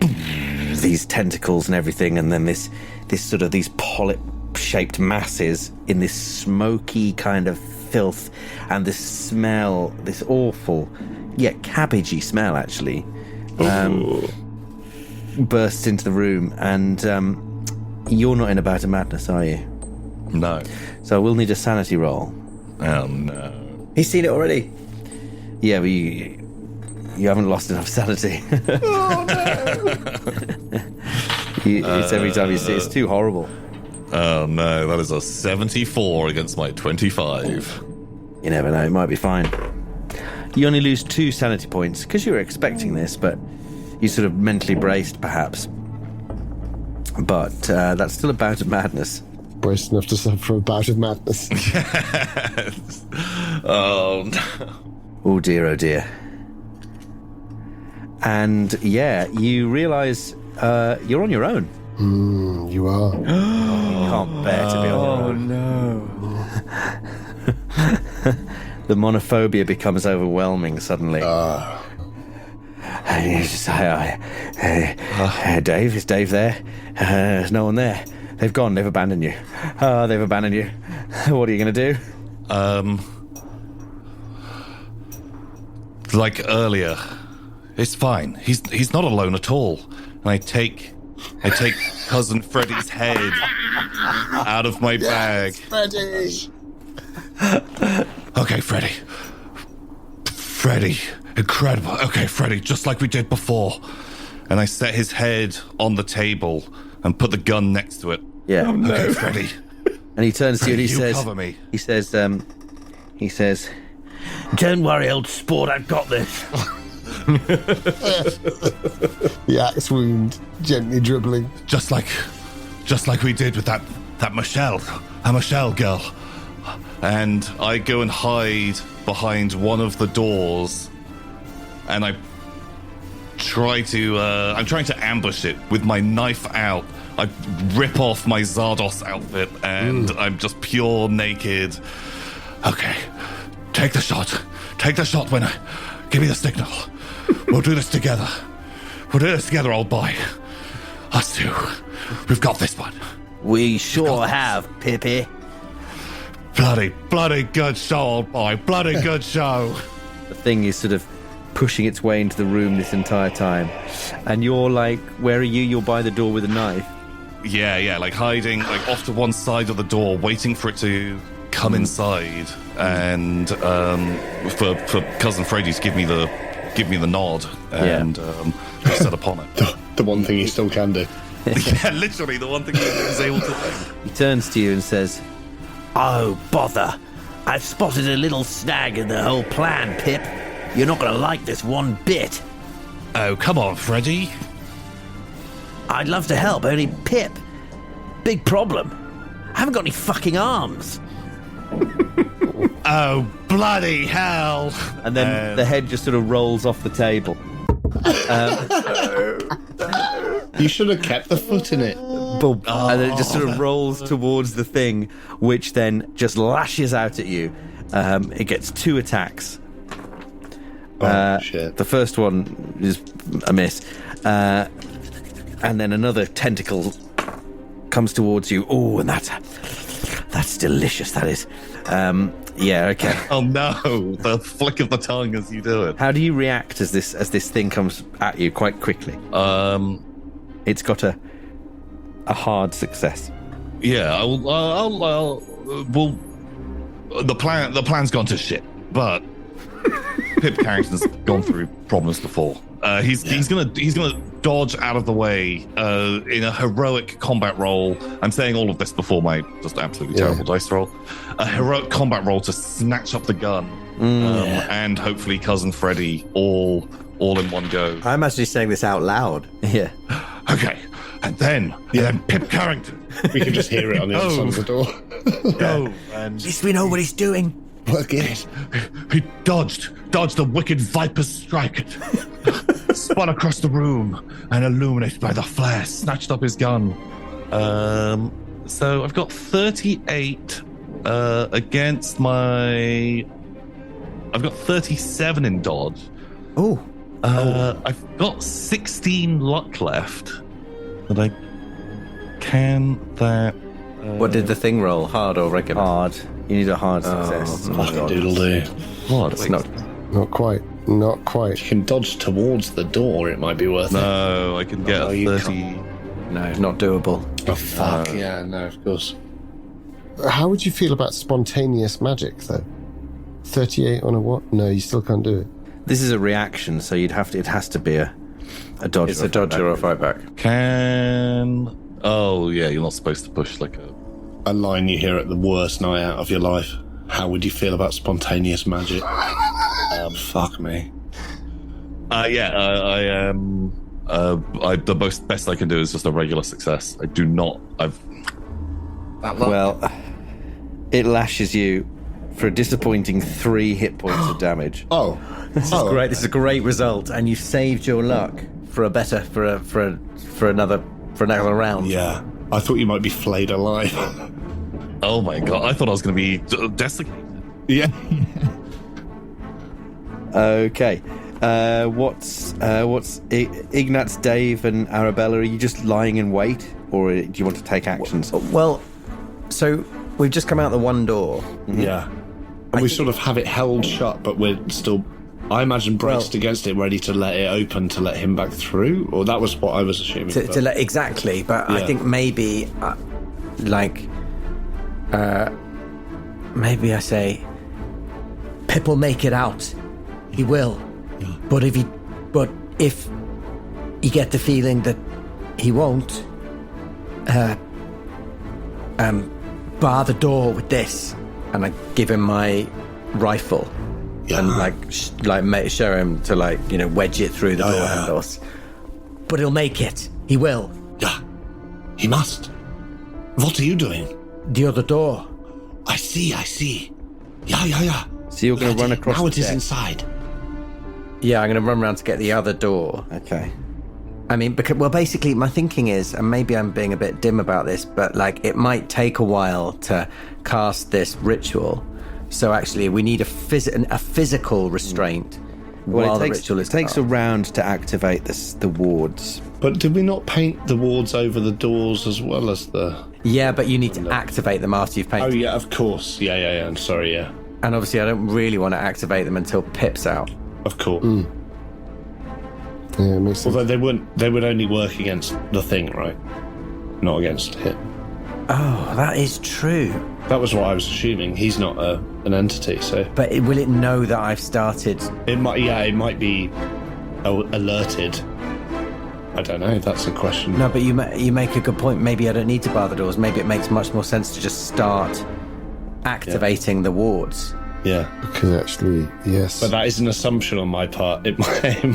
These tentacles and everything, and then this sort of these polyp-shaped masses in this smoky kind of filth, and this smell, this awful, cabbagey smell actually, bursts into the room, and you're not in a bout of madness, are you? No. So we'll need a sanity roll. Oh no. He's seen it already. Yeah, but you haven't lost enough sanity. Oh no! It's every time you see it. It's too horrible. Oh no, that is a 74 against my 25. You never know, it might be fine. You only lose 2 sanity points because you were expecting this, but you sort of mentally braced, perhaps. But that's still a bout of madness. Braced enough to suffer from a bout of madness. Yes. Oh no. Oh dear, oh dear. And you realise you're on your own. You are. You can't bear to be on your own. No. The monophobia becomes overwhelming suddenly. Dave, is Dave there? There's no one there. They've gone, they've abandoned you. They've abandoned you. What are you going to do? Like earlier. It's fine. He's not alone at all. And I take cousin Freddy's head out of my bag. Freddy! Okay, Freddy, incredible. Okay, Freddy, just like we did before. and I set his head on the table and put the gun next to it. Yeah. Oh, no. Okay, Freddy. And he turns to you and he You says, cover me. He says, Don't worry, old sport, I've got this. The axe wound gently dribbling. Just like we did with that Michelle girl. And I go and hide behind one of the doors, and I'm trying to ambush it with my knife out. I rip off my Zardos outfit, and I'm just pure naked. Okay, take the shot when I give me the signal. We'll do this together. Old boy. Us two. We've got this one. We sure have, Pippy. Bloody good show, old boy. Bloody good show. the thing is sort of pushing its way into the room this entire time. And you're like, where are you? You're by the door with a knife. Yeah, like hiding like off to one side of the door, waiting for it to come inside, and for Cousin Freddy to give me the nod and set upon it. The one thing he still can do. Yeah, literally the one thing he was able to do. He turns to you and says, Oh, bother. I've spotted a little snag in the whole plan, Pip. You're not going to like this one bit. Oh, come on, Freddy. I'd love to help, only Pip. Big problem. I haven't got any fucking arms. Oh, bloody hell. and then the head just sort of rolls off the table. You should have kept the foot in it. Boom. And then it just sort of rolls towards the thing, which then just lashes out at you. It gets 2 attacks. Shit. The first one is a miss. And then another tentacle comes towards you. Oh, and that's delicious, that is. Yeah, okay. Oh no, the flick of the tongue as you do it. How do you react as this thing comes at you quite quickly? It's got a hard success. Yeah, I'll the plan's gone to shit, but Pip Carrington's gone through problems before. He's gonna dodge out of the way in a heroic combat roll. I'm saying all of this before my just absolutely terrible dice roll. A heroic combat roll to snatch up the gun and hopefully Cousin Freddy all in one go. I'm actually saying this out loud. Yeah. Okay, and then Pip Carrington. We can just hear it on the other side of the door. Go and At least we know what he's doing. Work it. he dodged the wicked viper's strike. Spun across the room and illuminated by the flare, snatched up his gun. So I've got 38 against my. I've got 37 in dodge. Oh. I've got 16 luck left. But I can that. What did the thing roll? Hard or regular? Hard. You need a hard success. Fucking doodle do. What? It's not. Not quite. You can dodge towards the door, it might be worth it. No, I can get a you 30. No, not doable. Oh, fuck. Yeah, no, of course. How would you feel about spontaneous magic, though? 38 on a what? No, you still can't do it. This is a reaction, so it has to be a dodge. It's a dodge or a fight back. Can. Oh, yeah, you're not supposed to push like A line you hear at the worst night out of your life. How would you feel about spontaneous magic? Fuck me. I am. The best I can do is just a regular success. I do not. Well, it lashes you for a disappointing 3 hit points of damage. Oh. This is great. This is a great result, and you saved your luck for another round. Yeah. I thought you might be flayed alive. Oh my god! I thought I was going to be desiccated. Yeah. Okay. What's Ignaz, Dave, and Arabella? Are you just lying in wait, or do you want to take actions? Well, so we've just come out the one door. Yeah. And we sort of have it held shut, but we're still, I imagine, braced against it, ready to let it open to let him back through. Or that was what I was assuming. Exactly, but I think maybe, maybe I say, Pip will make it out. He will. Yeah. But if you get the feeling that he won't bar the door with this. And I give him my rifle and show him to wedge it through the door handles. But he'll make it. He will. Yeah, he must. What are you doing? The other door. I see. Yeah. So you're going to run across now the it is deck. inside. Yeah, I'm going to run around to get the other door. Okay. I mean, basically, my thinking is, and maybe I'm being a bit dim about this, but it might take a while to cast this ritual. So actually, we need a physical restraint while the ritual is It takes a cast. round to activate the wards. But did we not paint the wards over the doors as well as the... Yeah, but you need to activate them after you've painted. Oh, yeah, of course. Yeah. I'm sorry, yeah. And obviously, I don't really want to activate them until Pip's out. Of course. Yeah, it makes sense. Although they would only work against the thing, right? Not against him. Oh, that is true. That was what I was assuming. He's not an entity, so... But will it know that I've started? It might be alerted. I don't know, that's a question. No, but you make a good point. Maybe I don't need to bar the doors. Maybe it makes much more sense to just start activating the wards. Yeah. Because actually, yes. But that is an assumption on my part. It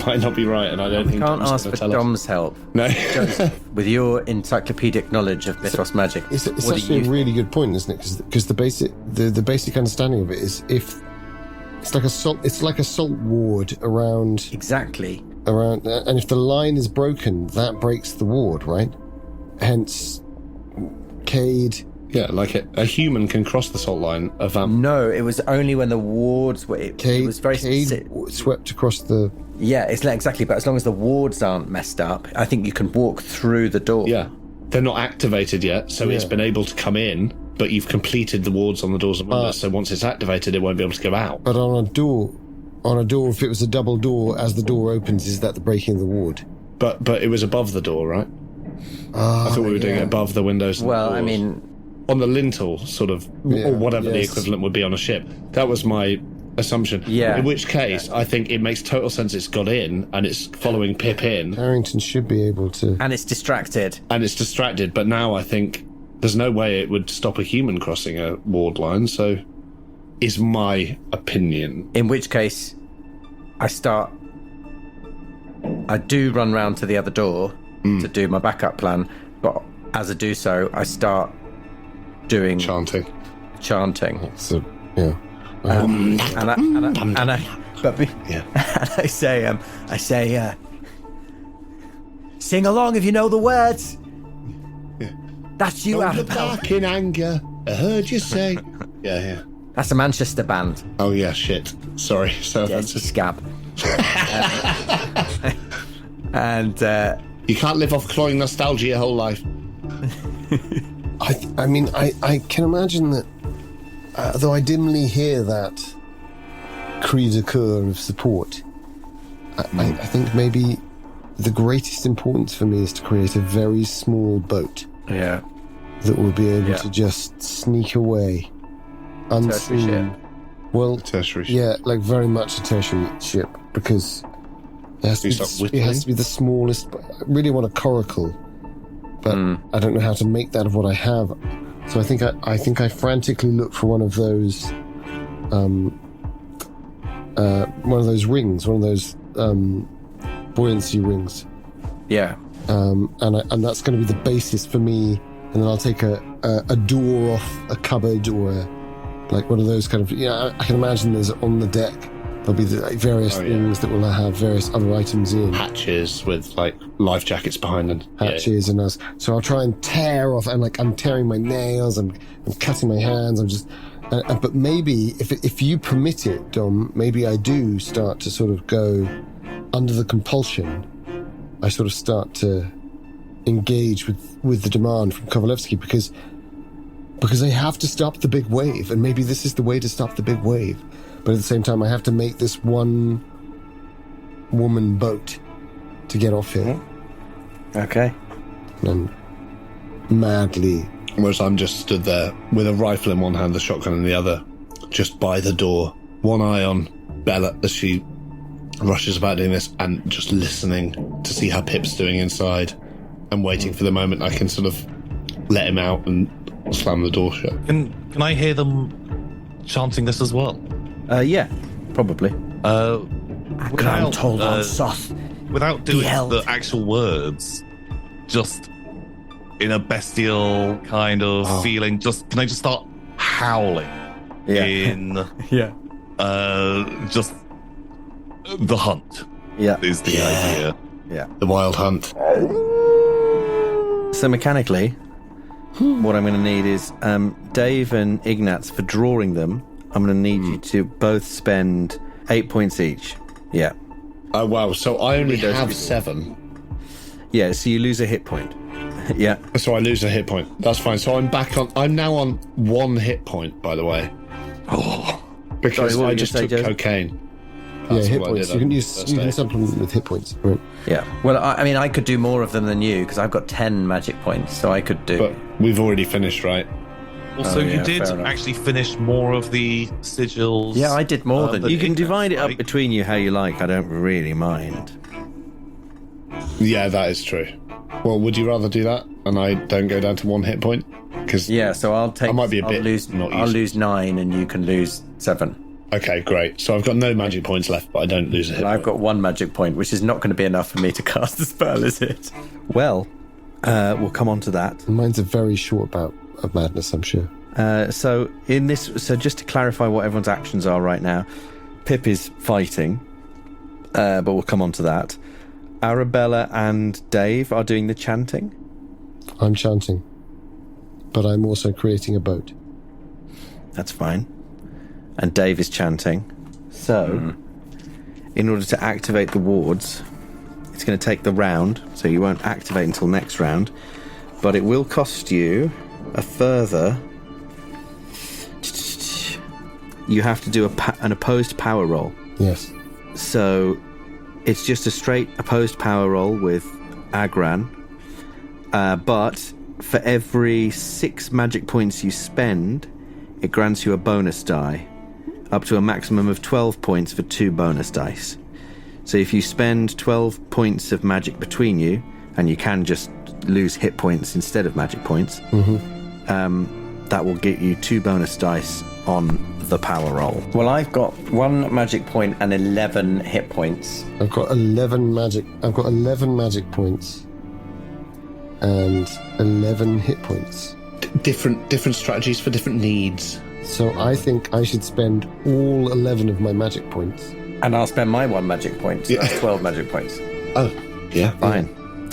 might not be right, and I don't think Can't Dom's ask gonna for tell us. Dom's help. No. Joseph, with your encyclopedic knowledge of Mythos magic, It's what do actually you a really good point, isn't it? Because the basic understanding of it is if it's like a salt ward around, exactly? and if the line is broken, that breaks the ward, right? Hence, Cade. Yeah, like a human can cross the salt line. A vamp. No, it was only when the wards were. It was very Cade specific. swept across the. Yeah, it's like exactly. But as long as the wards aren't messed up, I think you can walk through the door. Yeah, they're not activated yet, so it's been able to come in. But you've completed the wards on the doors and windows, so once it's activated, it won't be able to go out. But on a door, if it was a double door, as the door opens, is that the breaking of the ward? But it was above the door, right? I thought we were doing it above the windows. And Well, the I doors. mean, on the lintel, sort of, or whatever the yes. equivalent would be on a ship. That was my assumption. Yeah. In which case, I think it makes total sense it's got in, and it's following Pip in, Carrington should be able to. and it's distracted. and it's distracted, but now I think there's no way it would stop a human crossing a ward line, so is my opinion. In which case, I do run round to the other door to do my backup plan, but as I do so, I start doing Chanting. chanting. So yeah. And I say, sing along if you know the words. That's you, Don't look Arabella. back in anger. I heard you say. Yeah. That's a Manchester band. Oh yeah, shit. Sorry. So Yeah, that's it's a scab. And you can't live off cloying nostalgia your whole life. I mean, I can imagine that, though I dimly hear that cri de coeur of support, I think maybe the greatest importance for me is to create a very small boat yeah, that will be able Yeah. to just sneak away tertiary ship. unseen. Well, Tertiary ship. yeah, like very much a tertiary ship, because it has, Do you to start be, it has whittling? to be the smallest. I really want a coracle, but I don't know how to make that of what I have. So I think I frantically look for one of those rings, one of those buoyancy rings, Yeah, and that's going to be the basis for me. And then I'll take a door off a cupboard or like one of those kind of. I can imagine there's on the deck. There'll be various things that will have various other items in. Hatches with like life jackets behind them. Hatches and us. So I'll try and tear off. I'm tearing my nails. I'm cutting my hands. I'm just. But maybe if you permit it, Dom, maybe I do start to sort of go under the compulsion. I sort of start to engage with the demand from Kovalevskii because I have to stop the big wave, and maybe this is the way to stop the big wave. But at the same time, I have to make this one woman boat to get off here. Okay. And I'm madly. Whereas I'm just stood there with a rifle in one hand, the shotgun in the other, just by the door, one eye on Bella as she rushes about doing this and just listening to see how Pip's doing inside and waiting for the moment I can sort of let him out and slam the door shut. Can I hear them chanting this as well? Yeah, probably. Ground told on Soth. Without doing Beheld. the actual words, just in a bestial kind of feeling, can I just start howling in Yeah. just the hunt is the idea. Yeah. The wild hunt. So mechanically, what I'm going to need is Dave and Ignaz, for drawing them, I'm going to need you to both spend 8 points each. Yeah. Oh, wow. So I only Those have people. 7. Yeah, so you lose a hit point. Yeah. So I lose a hit point. That's fine. So I'm now on 1 hit point, by the way. Because Sorry, what were I you just gonna took say, Joseph? cocaine. Yeah, That's hit what I points. did You can on use. first You can aid. supplement with hit points. Right. Yeah. Well, I mean, I could do more of them than you because I've got 10 magic points, so I could do. But we've already finished, right? Also, yeah, you did fair enough. actually finish more of the sigils. Yeah, I did more than you can Ignaz, divide it up right? between you how you like. I don't really mind. Yeah, that is true. Well, would you rather do that and I don't go down to 1 hit point? Because Yeah, so I'll take. I might be a I'll bit lose. not I'll used. lose 9, and you can lose 7. Okay, great. So I've got no magic points left, but I don't lose a hit And I've point. got 1 magic point, which is not going to be enough for me to cast the spell, is it? Well, we'll come on to that. Mine's a very short bout of madness, I'm sure. So just to clarify what everyone's actions are right now, Pip is fighting, but we'll come on to that. Arabella and Dave are doing the chanting. I'm chanting, but I'm also creating a boat. That's fine. And Dave is chanting. So, in order to activate the wards, it's going to take the round, so you won't activate until next round, but it will cost you a further... You have to do an opposed power roll. Yes. So it's just a straight opposed power roll with Agran, but for every 6 magic points you spend, it grants you a bonus die, up to a maximum of 12 points for 2 bonus dice. So if you spend 12 points of magic between you, and you can just lose hit points instead of magic points, that will get you 2 bonus dice on the power roll. Well, I've got 1 magic point and 11 hit points. I've got 11 magic points and 11 hit points. Different strategies for different needs. So I think I should spend all 11 of my magic points. And I'll spend my 1 magic point, so that's 12 magic points. Oh, yeah. Fine.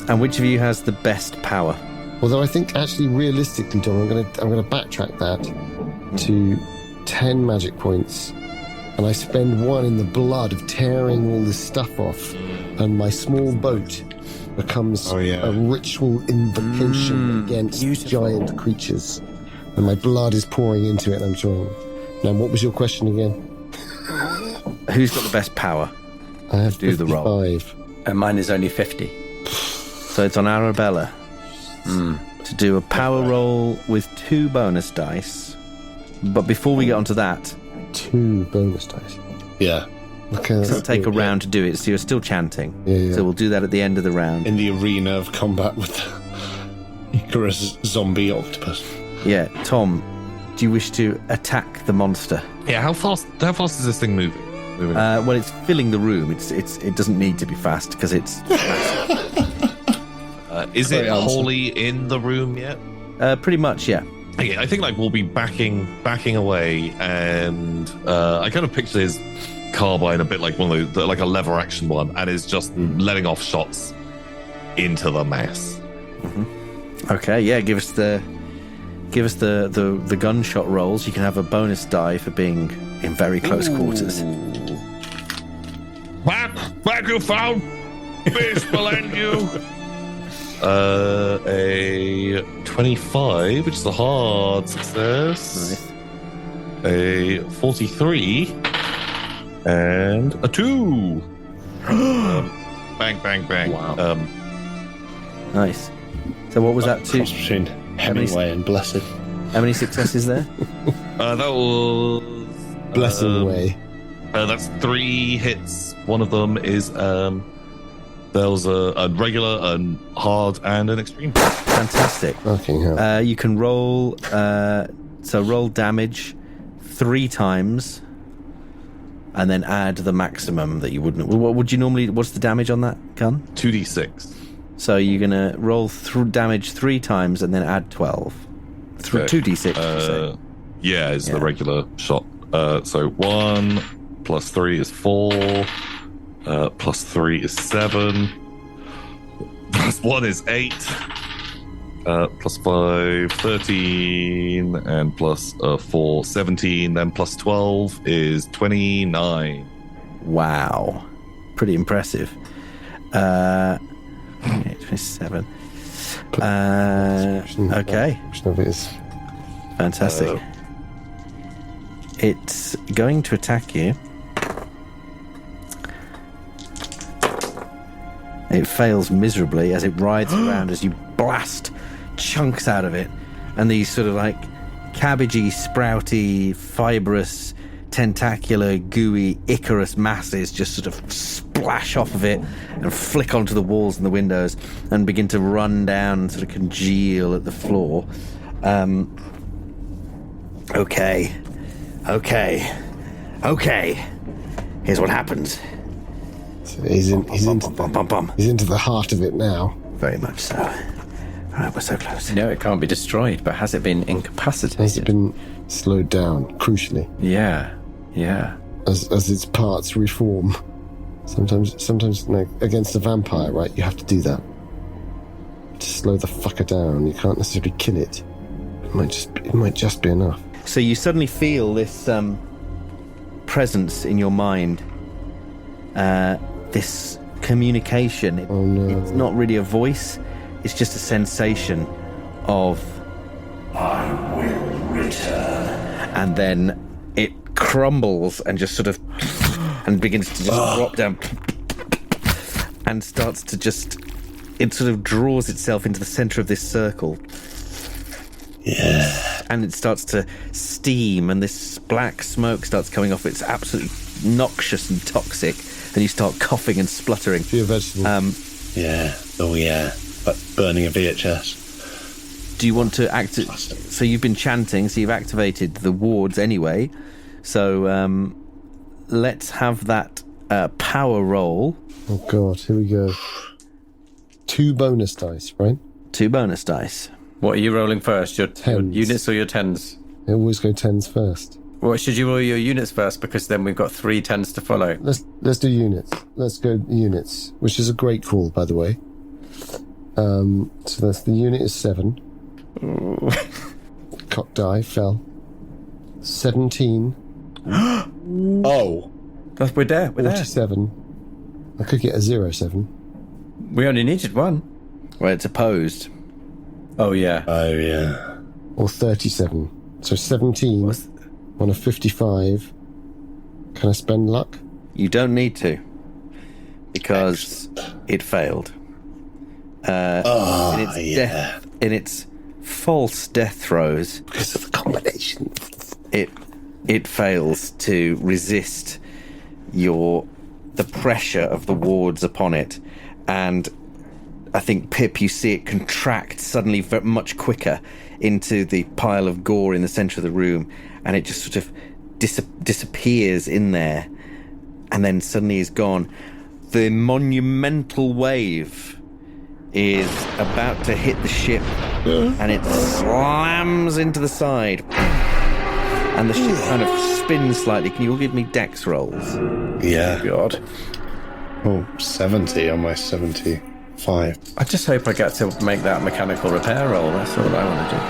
And which of you has the best power? Although I think actually realistically, Dom, I'm gonna backtrack that to 10 magic points, and I spend 1 in the blood of tearing all this stuff off, and my small boat becomes a ritual invocation against giant creatures, and my blood is pouring into it, and I'm joining. Now, what was your question again? Who's got the best power? I have Do the roll. 55. And mine is only 50. So it's on Arabella to do a power roll with 2 bonus dice. But before we get onto that, 2 bonus dice. Yeah. Okay, it'll take a round to do it, so you're still chanting. Yeah. So we'll do that at the end of the round. In the arena of combat with the Icarus zombie octopus. Yeah, Tom, do you wish to attack the monster? Yeah, how fast is this thing moving? Well, it's filling the room. It doesn't need to be fast because it's Is it Great answer. wholly in the room yet? pretty much, yeah. Okay, I think we'll be backing away, and I kind of picture his carbine a bit like one of those, like a lever action one, and is just letting off shots into the mass. Okay, yeah. Give us the gunshot rolls. You can have a bonus die for being in very close quarters. Back you found! Beast will end you! A 25, which is a hard success. Nice. A 43. And a 2. Bang, bang, bang. Wow. Nice. So what was that? Cross between Hemingway and Blessed. How many successes there? That was... Blessing way. That's 3 hits. One of them is there was a regular, a hard, and an extreme. Fantastic. Fucking hell. You can roll. So roll damage 3 times, and then add the maximum that you wouldn't. What would you normally? What's the damage on that gun? 2d6. So you're gonna roll through damage 3 times, and then add 12. Through 2d6. you say? Yeah, is the regular shot. So 1 plus 3 is 4. Plus 3 is 7. Plus 1 is 8. Plus 5, 13. And plus 4, 17. Then plus 12 is 29. Wow, pretty impressive. 27. Okay, Of it is. fantastic. It's going to attack you. It fails miserably as it writhes around as you blast chunks out of it, and these sort of like cabbagey, sprouty, fibrous, tentacular, gooey Icarus masses just sort of splash off of it and flick onto the walls and the windows and begin to run down and sort of congeal at the floor. Okay. Here's what happens. So he's into the heart of it now. Very much so. Alright, we're so close. No, it can't be destroyed, but has it been incapacitated? Has it been slowed down, crucially, Yeah. as its parts reform? Sometimes like, against a vampire, right, you have to do that. To slow the fucker down. You can't necessarily kill it. It might just be enough. So you suddenly feel this presence in your mind. This communication. Oh, no. It's not really a voice. It's just a sensation of I will return. And then it crumbles and just sort of and begins to just drop down and starts to just it sort of draws itself into the center of this circle. Yeah. And it starts to steam and this black smoke starts coming off. It's absolutely noxious and toxic, and you start coughing and spluttering. For your vegetable. Yeah. Oh, yeah. Like burning a VHS. Do you want to so you've been chanting, so you've activated the wards anyway, so let's have that power roll. Oh god, here we go. 2 bonus dice, right? 2 bonus dice. What are you rolling first? Your Tens. units or your tens? I always go 10s first. Well, should you roll your units first? Because then we've got 3 tens to follow. Let's do units. Let's go units, which is a great call, by the way. So that's the unit is 7. Cock die fell. 17. Oh. We're there. 47. I could get a 0-7. We only needed 1. Well, it's opposed. Oh, yeah. Oh, yeah. Or 37. So 17 on a 55. Can I spend luck? You don't need to, because it failed. In its false death throes, Because of the combination. it fails to resist the pressure of the wards upon it, and I think, Pip, you see it contract suddenly much quicker into the pile of gore in the centre of the room, and it just sort of disappears in there, and then suddenly is gone. The monumental wave is about to hit the ship, and it slams into the side, and the ship kind of spins slightly. Can you all give me dex rolls? Yeah. God. Oh, 70 on my 75. I just hope I get to make that mechanical repair roll. That's all I want to do.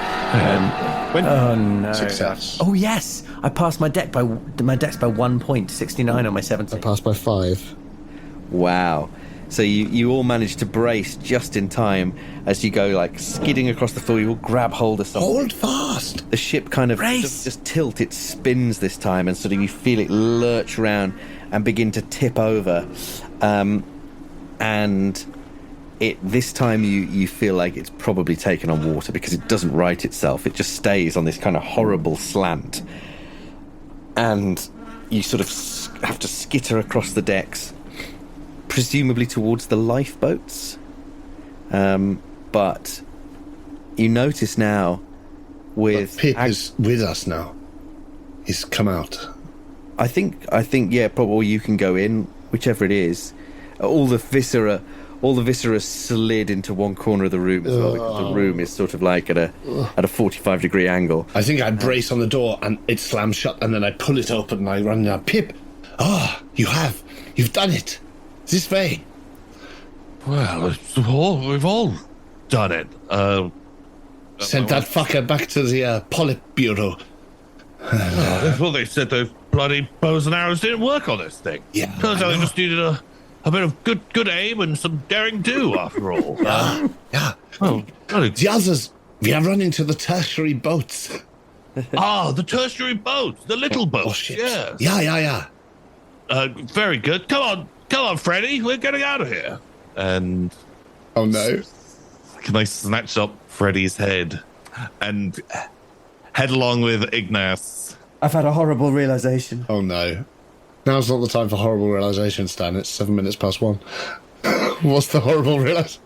Oh, no. Success. Oh, yes. I passed my dex by 1 point, 69 on my 70. I passed by 5. Wow. So you all manage to brace just in time as you go like skidding across the floor. You all grab hold of something. Hold fast. The ship kind of just tilt. It spins this time, and sort of you feel it lurch around and begin to tip over. And this time you feel like it's probably taken on water, because it doesn't right itself. It just stays on this kind of horrible slant. And you sort of have to skitter across the decks, presumably towards the lifeboats. But you notice now with... But Pip is with us now. He's come out. I think, yeah, probably you can go in, whichever it is. All the viscera slid into one corner of the room as well, because the room is sort of like at a 45-degree angle. I think I brace on the door and it slams shut, and then I pull it open and I run down. Pip! You've done it! This way! Well, we've all done it. Sent that fucker back to the Politburo. Well, they said those bloody bows and arrows didn't work on this thing. Yeah, turns I out know. they just needed a bit of good aim and some daring do, after all. Yeah. Well, The others, we are running to the tertiary boats. the tertiary boats, the little boats. Oh, shit. Yes. Yeah. Very good. Come on, Freddy. We're getting out of here. And Oh, no. can I snatch up Freddy's head and head along with Ignaz? I've had a horrible realization. Oh, no. Now's not the time for horrible realization, Stan. It's 7 minutes past 1. What's the horrible realization?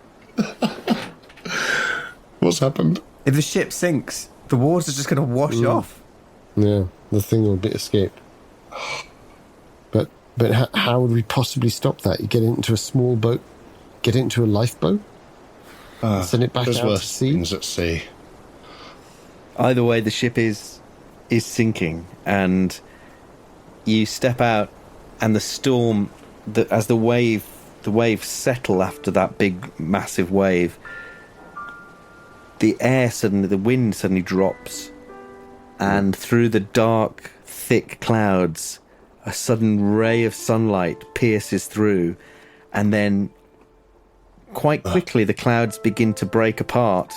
What's happened? If the ship sinks, the water's just going to wash off. Yeah, the thing will escape. But how would we possibly stop that? You get into a small boat, get into a lifeboat, send it back There's out to worse sea. things at sea. Either way, the ship is sinking, and you step out, and the storm, as the waves settle after that big, massive wave, the wind suddenly drops, and through the dark, thick clouds, a sudden ray of sunlight pierces through, and then quite quickly the clouds begin to break apart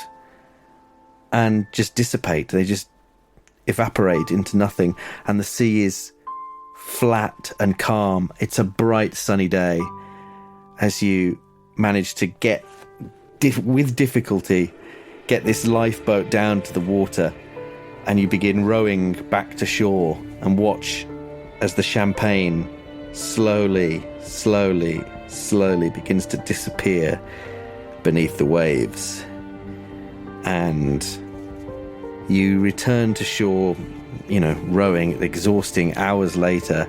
and just dissipate. They just evaporate into nothing, and the sea is flat and calm. It's a bright sunny day as you manage to get with difficulty get this lifeboat down to the water, and you begin rowing back to shore and watch as the champagne slowly begins to disappear beneath the waves. And you return to shore, rowing, exhausting hours later.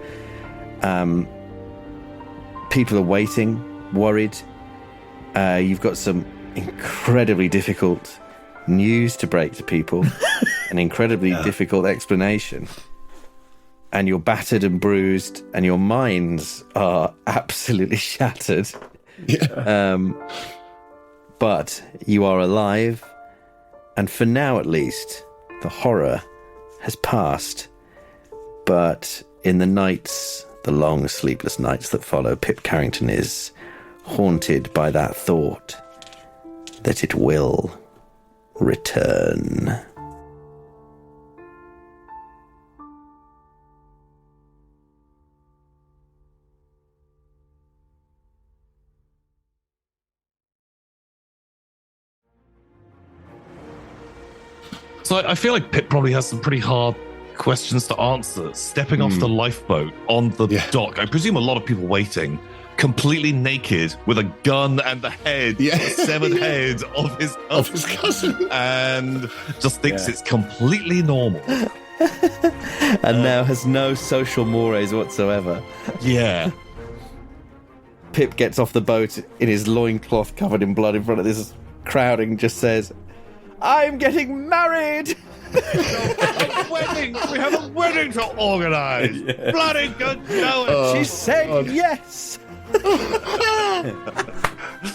People are waiting, worried. You've got some incredibly difficult news to break to people, an incredibly difficult explanation. And you're battered and bruised, and your minds are absolutely shattered. Yeah. But you are alive, and for now at least, the horror has passed. But in the nights, the long sleepless nights that follow, Pip Carrington is haunted by that thought that it will return. So I feel like Pip probably has some pretty hard questions to answer. Stepping off the lifeboat on the dock, I presume a lot of people waiting, completely naked with a gun and the head, severed head of his cousin, and just thinks it's completely normal. And now has no social mores whatsoever. Yeah. Pip gets off the boat in his loincloth covered in blood in front of this crowd and just says, "I'm getting married!" We have a wedding to organise. Yeah. Bloody good going. She said yes.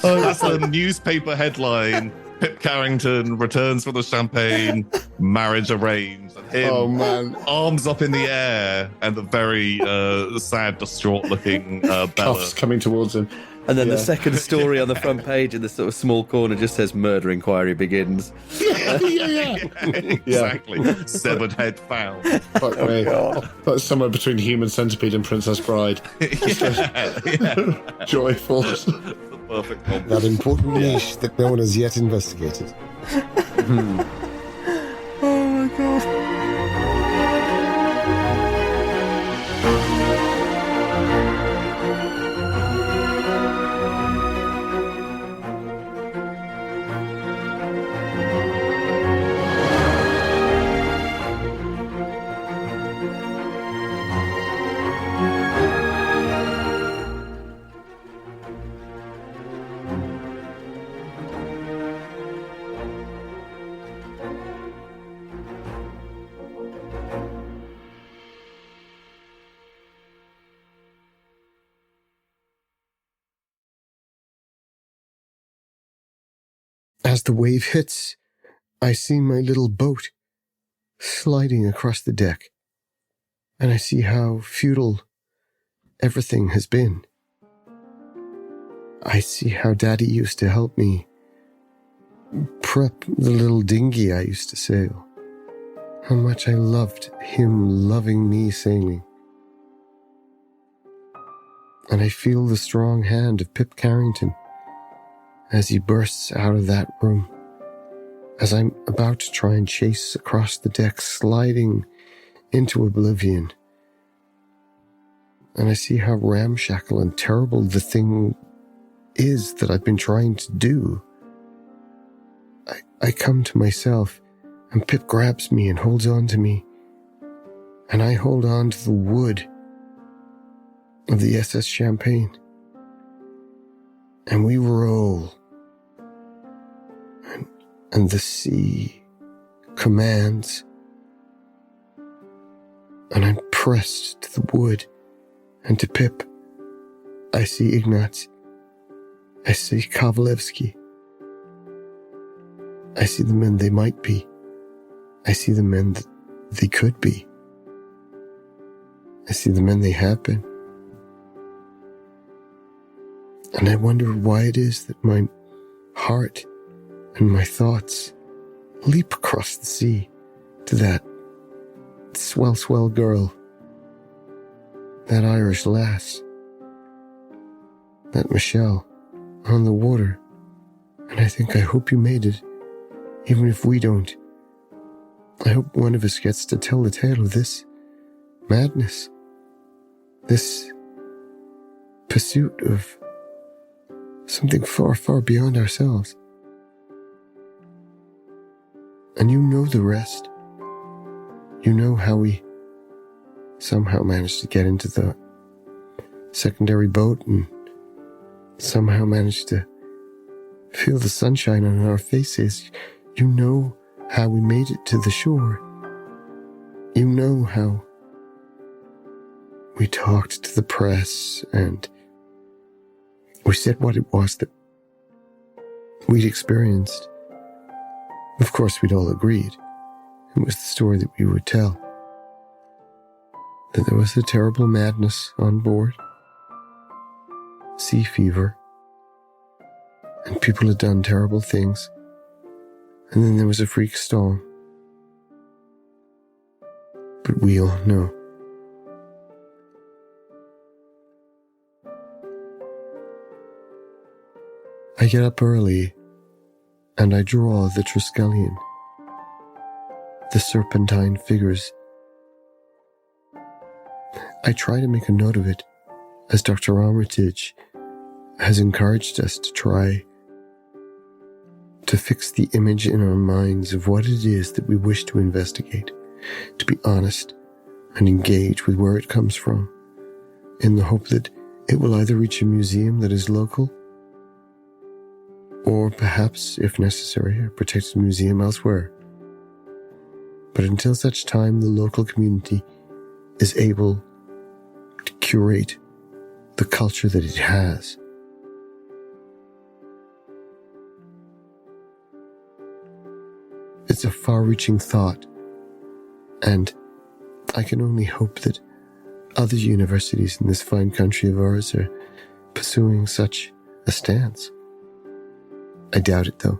That's the newspaper headline. Pip Carrington returns for the champagne, marriage arranged. And him, arms up in the air, and the very sad, distraught-looking Bella cuffs coming towards him. And then the second story on the front page in the sort of small corner just says murder inquiry begins. Exactly. Severed head found. Fuck me. That's somewhere between Human Centipede and Princess Bride. Joyful. Perfect compliment. That important niche that no one has yet investigated. Oh my god. As the wave hits, I see my little boat sliding across the deck, and I see how futile everything has been. I see how Daddy used to help me prep the little dinghy I used to sail. How much I loved him loving me sailing. And I feel the strong hand of Pip Carrington as he bursts out of that room, as I'm about to try and chase across the deck, sliding into oblivion. And I see how ramshackle and terrible the thing is that I've been trying to do. I come to myself, and Pip grabs me and holds on to me, and I hold on to the wood of the SS Champagne, and we roll, and the sea commands, and I'm pressed to the wood, and to Pip, I see Ignaz, I see Kovalevskii, I see the men they might be, I see the men that they could be, I see the men they have been. And I wonder why it is that my heart and my thoughts leap across the sea to that swell girl, that Irish lass, that Michelle on the water. And I think, I hope you made it, even if we don't. I hope one of us gets to tell the tale of this madness, this pursuit of something far, far beyond ourselves. And you know the rest. You know how we somehow managed to get into the secondary boat and somehow managed to feel the sunshine on our faces. You know how we made it to the shore. You know how we talked to the press and we said what it was that we'd experienced. Of course, we'd all agreed. It was the story that we would tell. That there was a terrible madness on board, sea fever, and people had done terrible things. And then there was a freak storm. But we all know. I get up early and I draw the Triskelion, the serpentine figures. I try to make a note of it, as Dr. Armitage has encouraged us to try to fix the image in our minds of what it is that we wish to investigate, to be honest and engage with where it comes from, in the hope that it will either reach a museum that is local, or perhaps, if necessary, a protected museum elsewhere. But until such time the local community is able to curate the culture that it has, it's a far-reaching thought, and I can only hope that other universities in this fine country of ours are pursuing such a stance. I doubt it, though.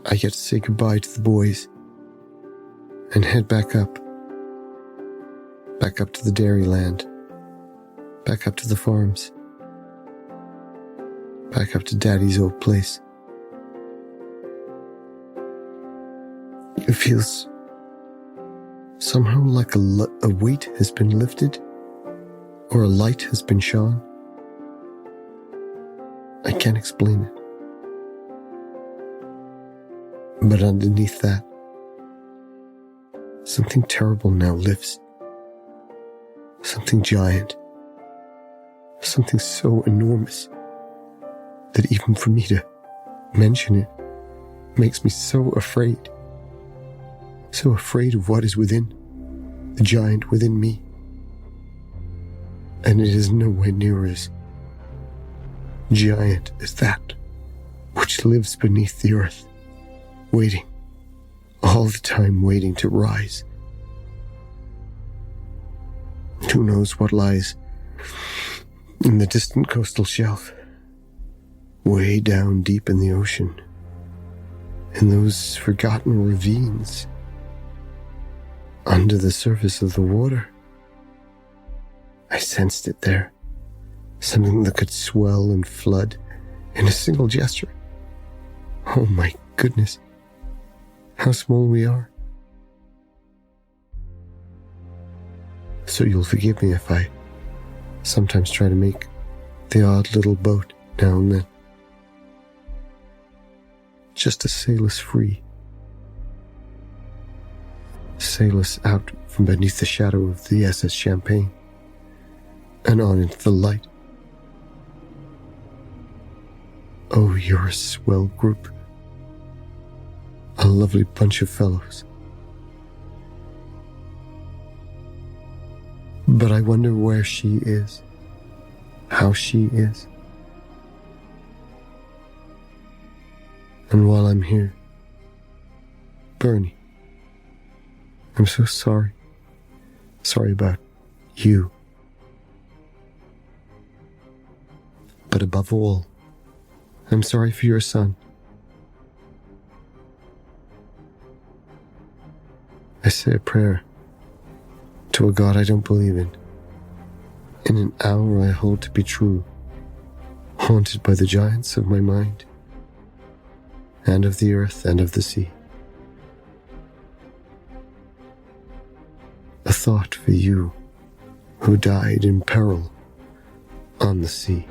I get to say goodbye to the boys and head back up to the dairyland, back up to the farms, back up to Daddy's old place. It feels somehow like a weight has been lifted, or a light has been shone. I can't explain it. But underneath that, something terrible now lives. Something giant. Something so enormous that even for me to mention it makes me so afraid. So afraid of what is within, the giant within me. and it is nowhere near as giant as that which lives beneath the earth, waiting, all the time waiting to rise. Who knows what lies in the distant coastal shelf, way down deep in the ocean, in those forgotten ravines, under the surface of the water. I sensed it there, something that could swell and flood in a single gesture. Oh my goodness, how small we are. So you'll forgive me if I sometimes try to make the odd little boat now and then, just to sail us free. Sail us out from beneath the shadow of the SS Champagne and on into the light. Oh, you're a swell group. A lovely bunch of fellows. But I wonder where she is, how she is. And while I'm here, Bernie, I'm so sorry. Sorry about you. But above all, I'm sorry for your son. I say a prayer to a God I don't believe in an hour I hold to be true, haunted by the giants of my mind, and of the earth and of the sea. A thought for you who died in peril on the sea.